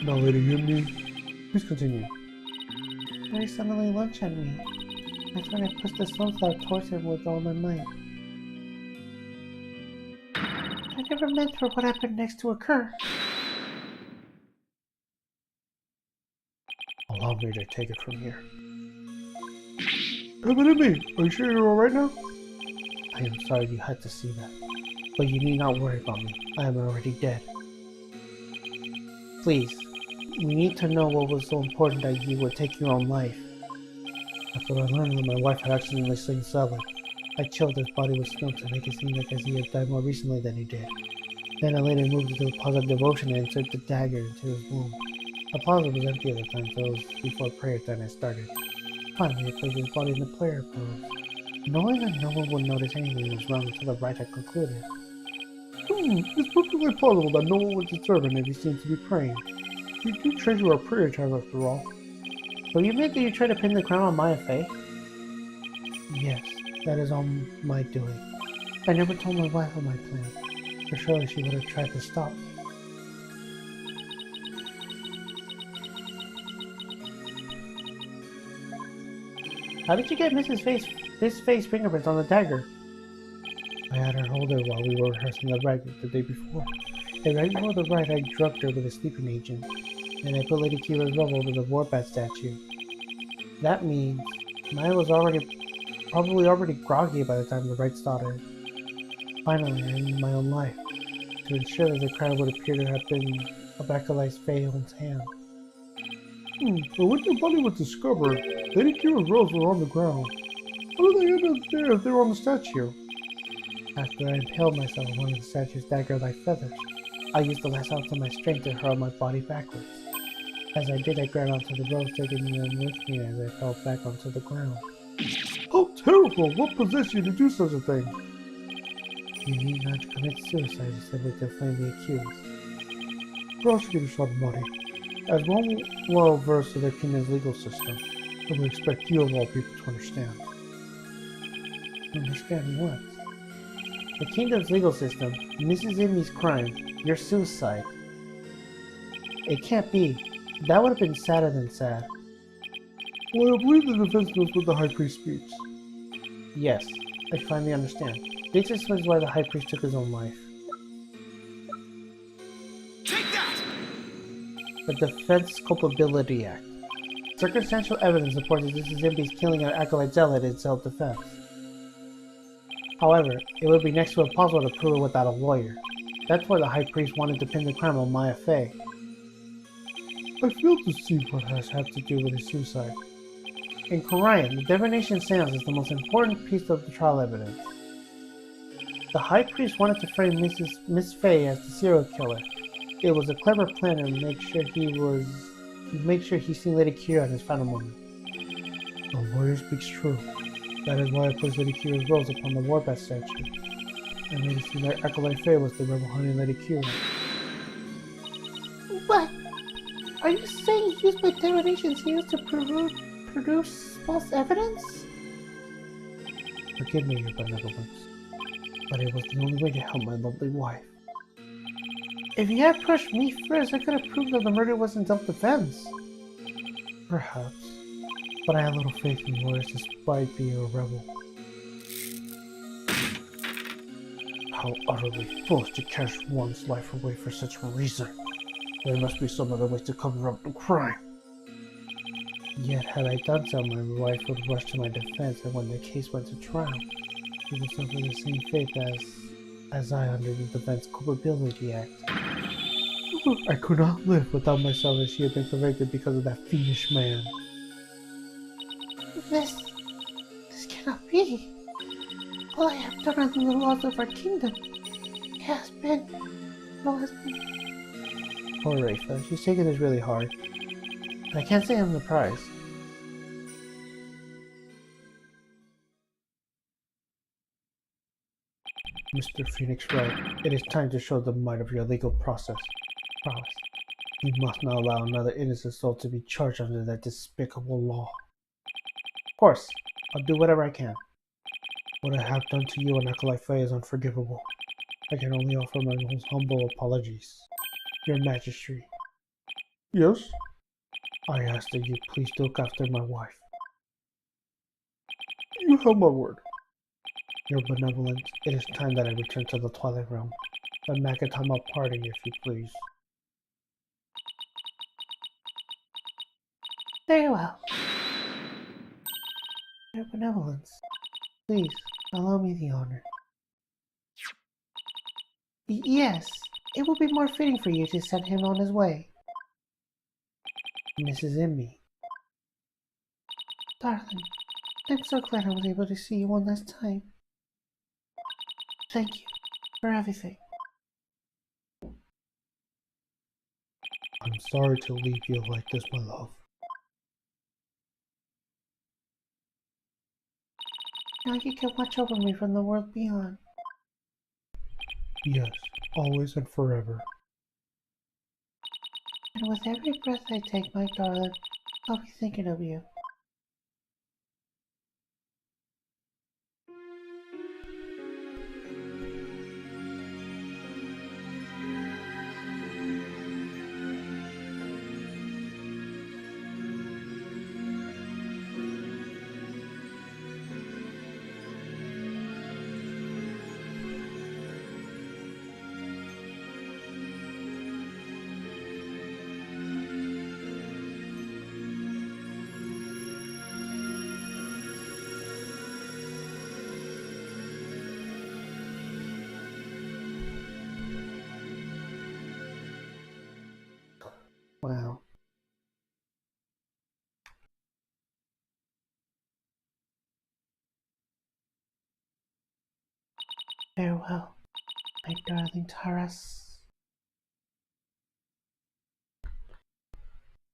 Now, Lady Himmy, please continue. Ray suddenly lunged at me. That's when I pushed the sunflower towards him with all my might. I never meant for what happened next to occur. Allow me to take it from here. Have it in me. Are you sure you're alright now? I am sorry you had to see that, but you need not worry about me. I am already dead. Please, we need to know what was so important that you would take your own life. After I learned that my wife had accidentally seen salad, I chilled his body with snow to make it seem like as he had died more recently than he did. Then I later moved into a pause of devotion and inserted the dagger into his womb. The closet was empty at the time, so it was before prayer time had started. Finally, I placed his body in the prayer pose. Knowing that no one would notice anything was wrong until the Rite had concluded. It's perfectly possible that no one would disturb him if he seemed to be praying. We do treasure our prayer time after all. So you meant that you tried to pin the crown on Maya Fey? Yes, that is all my doing. I never told my wife of my plan, for surely she would have tried to stop me. How did you get Miss Faye's fingerprints on the dagger? I had her hold her while we were rehearsing the Rite the day before. And right before the Rite, I drugged her with a sleeping agent. And I put Lady Kira's rub over the warbat statue. That means Maya was probably already groggy by the time the Rite started. Finally, I ended my own life, to ensure that the crown would appear to have been a Bacalai's Phaeon's hand. But when the body was discovered, Lady Kira's robes were on the ground. How did they end up there if they were on the statue? After I impaled myself on one of the statue's dagger-like feathers, I used the last ounce of my strength to hurl my body backwards. As I did, I grabbed onto the ropes, taking them with me as I fell back onto the ground. How terrible! What possessed you to do such a thing? You need not commit suicide simply to flame the accused. Prosecutor Body, as one well versed in the kingdom's legal system, I would expect you of all people to understand. Understand what? The kingdom's legal system, Mrs. Imi's crime, your suicide. It can't be. That would have been sadder than sad. Well, I believe the defense knows what the High Priest speaks. Yes, I finally understand. This explains why the High Priest took his own life. Take that! The Defense Culpability Act. Circumstantial evidence supports that Mrs. Imi's killing an acolyte zealot in self-defense. However, it would be next to impossible to prove it without a lawyer. That's why the High Priest wanted to pin the crime on Maya Fey. I fail to see what has had to do with his suicide. In Korean, the divination seance is the most important piece of the trial evidence. The High Priest wanted to frame Miss Fey as the serial killer. It was a clever plan to make sure he seen Lady Kira in his final moment. The lawyer speaks true. That is why I placed Lady Kira's rose upon the warbat statue. I made it seem that Acolyte Faye was the rebel hunting Lady Kira. What? Are you saying you used my divination seals to produce false evidence? Forgive me, your benevolence, but it was the only way to help my lovely wife. If you had pushed me first, I could have proved that the murder was in self-defense. Perhaps, but I had little faith in lawyers despite being a rebel. How utterly foolish to cast one's life away for such a reason. There must be some other way to cover up the crime. Yet, had I done so, my wife would rush to my defense, and when the case went to trial, she would suffer the same fate as I under the Defense Culpability Act. I could not live without myself if she had been convicted because of that fiendish man. This cannot be. All I have done under the laws of our kingdom has been. Poor Rafa, she's taking this really hard. And I can't say I'm surprised. Mr. Phoenix Wright, it is time to show the might of your legal process. Promise. You must not allow another innocent soul to be charged under that despicable law. Of course, I'll do whatever I can. What I have done to you and Acolyte Faye is unforgivable. I can only offer my most humble apologies. Your Majesty. Yes? I ask that you please look after my wife. You have my word. Your benevolence, it is time that I return to the Twilight Realm. The Makatama party, if you please. Very well. Your benevolence, please allow me the honor. Yes, it will be more fitting for you to send him on his way. Mrs. Imi. Darling, I'm so glad I was able to see you one last time. Thank you for everything. I'm sorry to leave you like this, my love. Now you can watch over me from the world beyond. Yes, always and forever. And with every breath I take, my darling, I'll be thinking of you. Wow. Farewell, my darling Taras.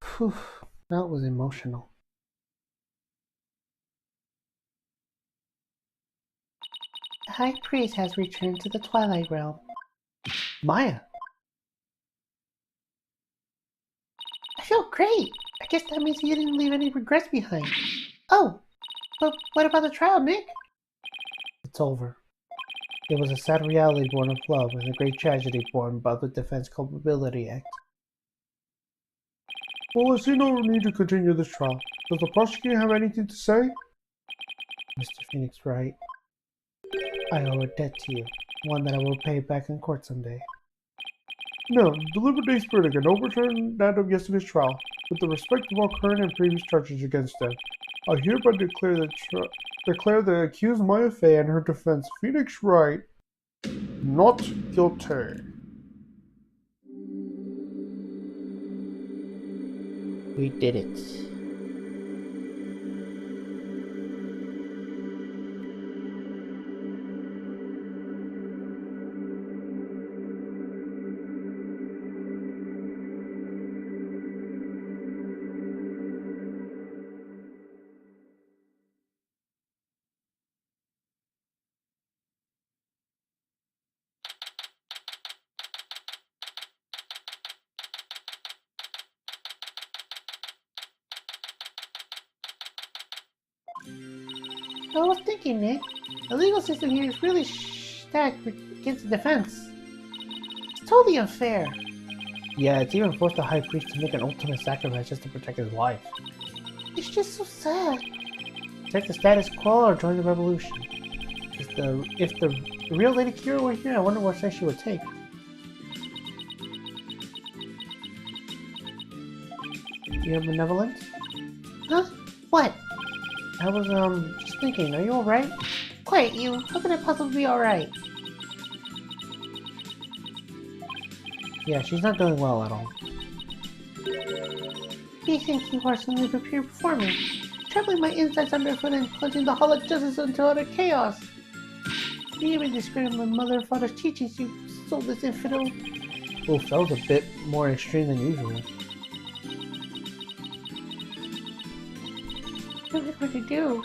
Phew, that was emotional. The High Priest has returned to the Twilight Realm. Maya! I feel great! I guess that means you didn't leave any regrets behind. Oh, but what about the trial, Nick? It's over. It was a sad reality born of love and a great tragedy born by the Defense Culpability Act. Well, I see no need to continue this trial. Does the prosecutor have anything to say? Mr. Phoenix Wright, I owe a debt to you, one that I will pay back in court someday. No, deliberate spirit can overturn that of yesterday's trial, with the respect of all current and previous charges against them. I hereby declare the accused Maya Fey and her defense, Phoenix Wright, not guilty. We did it. I was thinking, Nick, the legal system here is really stacked against the defense. It's totally unfair. Yeah, it's even forced the High Priest to make an ultimate sacrifice just to protect his wife. It's just so sad. Take the status quo or join the revolution. If the real Lady Kira were here, I wonder what side she would take. You're benevolent? Huh? What? I was just thinking, are you alright? Quiet, you. How can I possibly be alright? Yeah, she's not doing well at all. You think you are suddenly prepared for me? Trampling my insides underfoot and plunging the Hall of Justice into utter chaos. You even discredit my mother and father's teachings, you soulless infidel. Oof, that was a bit more extreme than usual. What am I going to do?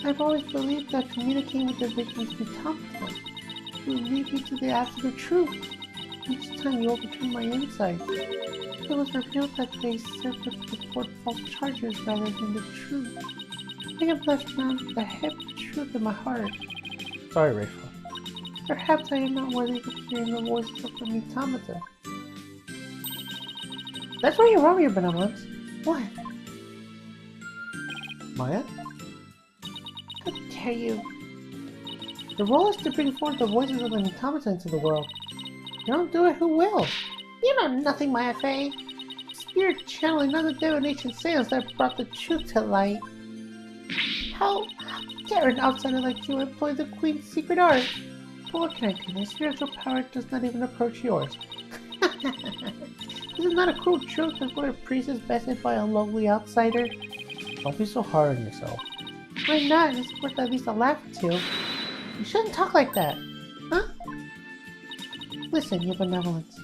I've always believed that communicating with the victims be competent. It will lead me to the absolute truth. Each time you overturn my insight, it was revealed that they served to support false charges rather than the truth. I have left found the hidden truth in my heart. Sorry, Rachel. Perhaps I am not worthy of hearing the voices of the automata. That's where you're wrong, your benevolence. What? Maya? How dare you? The role is to bring forth the voices of the automata into the world. You don't do it, who will? You know nothing, Maya Fey. Spirit channeling, not the divination seance that brought the truth to light. How dare an outsider like you employ the Queen's secret art? But what can I do? My spiritual power does not even approach yours. This is not a cruel truth that what a priest is bested by a lowly outsider. Don't be so hard on yourself. Why not? It's worth at least a laugh or two. You shouldn't talk like that. Huh? Listen, your benevolence.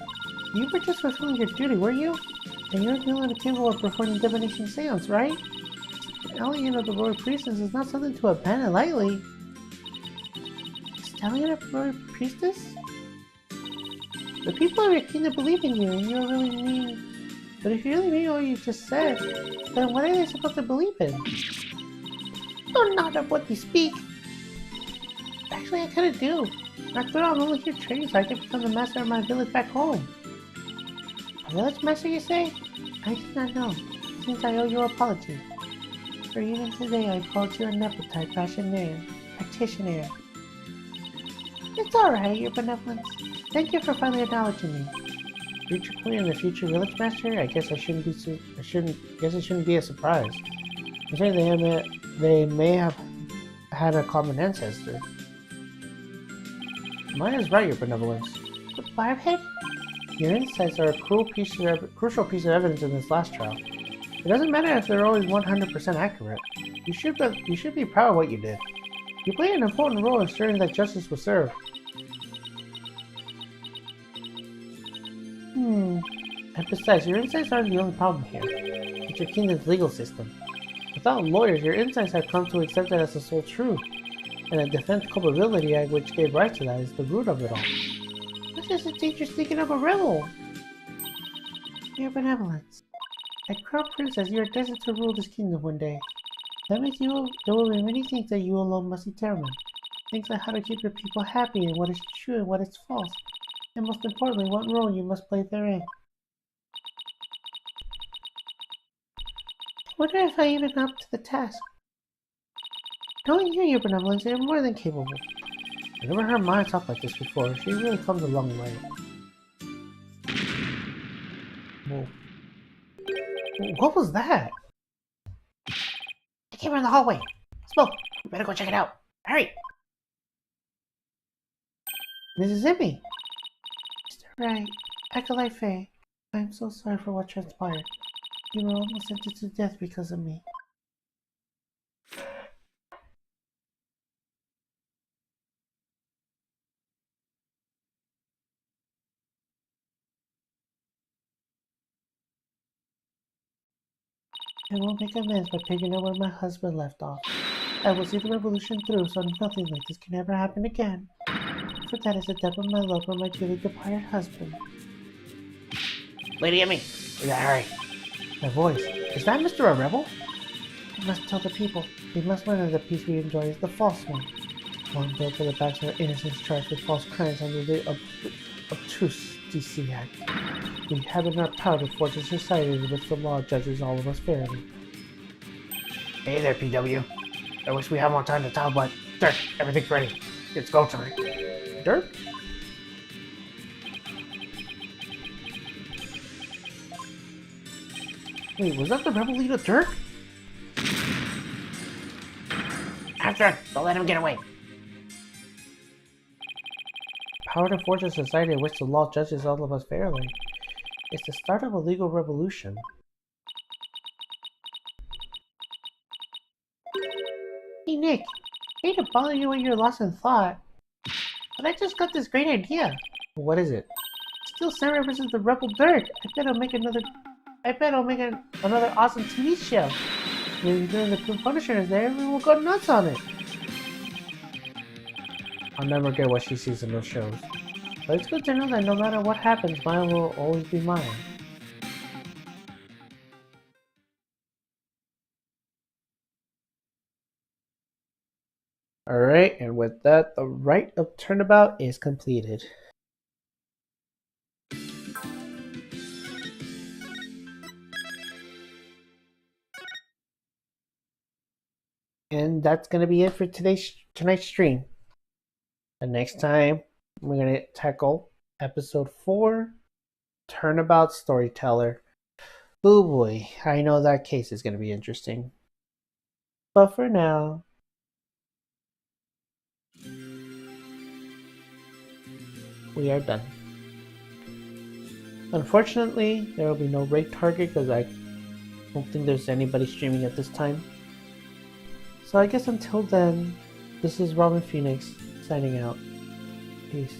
You were just fulfilling your duty, were you? And you're the only capable of performing divination seance, right? The alien of the royal priestess is not something to abandon lightly. Stallion of the royal priestess? The people of your kingdom believe in you, and you really mean... But if you really mean what you just said, then what are they supposed to believe in? Oh, not of what you speak. Actually, I kinda do. After all, I'm only here training so I can become the master of my village back home. A village master, you say? I do not know. Since I owe you an apology. For even today, I called you a nepotype practitioner. It's alright, your benevolence. Thank you for finally acknowledging me. Future queen and the future village master? I guess it shouldn't be a surprise. I'm saying they may have had a common ancestor. Mine is right, your benevolence. The barbhead? Your insights are a crucial piece of evidence in this last trial. It doesn't matter if they're always 100% accurate. You should be proud of what you did. You played an important role in ensuring that justice was served. And besides, your insights aren't the only problem here. It's your kingdom's legal system. Without lawyers, your insights have come to accept it as the sole truth. And the Defense Culpability Act which gave rise to that is the root of it all. What does it take you're sneaking up a rebel? Your benevolence. At Crown Princess, you are destined to rule this kingdom one day. That means there will be many things that you alone must determine. Things like how to keep your people happy and what is true and what is false. And most importantly, what role you must play therein. I wonder if I even up to the task. Knowing you, your benevolence, you're more than capable. I never heard Maya talk like this before. She really comes a long way. Whoa. What was that? It came from the hallway. Smoke! You better go check it out. Hurry! Mrs. Emmy! Mr. Wright, Acolyte Faye, I'm so sorry for what transpired. You were almost sentenced to death because of me. I will make amends by picking up where my husband left off. I will see the revolution through so nothing like this can ever happen again. For that is the depth of my love for my dearly departed husband. Lady Emmy, we gotta hurry. My voice. Is that Mr. a Rebel? I must tell the people. We must learn that the peace we enjoy is the false one. One built for the backs of innocents charged with false crimes under the obtuse DC Act. We have in our power to forge a society in which the law judges all of us fairly. Hey there, PW. I wish we had more time to talk, but Dirk, everything's ready. It's go time. Dirk? Wait, was that the rebel leader, Dirk? After him! Don't let him get away! Power to forge a society in which the law judges all of us fairly. It's the start of a legal revolution. Hey Nick, I hate to bother you when you're lost in thought, but I just got this great idea. What is it? Still Sam versus the Rebel Dirk. I bet I'll make another awesome TV show. Maybe during the Punisher is there, everyone will go nuts on it. I'll never get what she sees in those shows. But it's good to know that no matter what happens, mine will always be mine. Alright, and with that, the Rite of Turnabout is completed. And that's going to be it for tonight's stream. And next time, we're going to tackle episode 4, Turnabout Storyteller. Oh boy, I know that case is going to be interesting. But for now, we are done. Unfortunately, there will be no raid target because I don't think there's anybody streaming at this time. So I guess until then, this is Robin Phoenix signing out. Peace.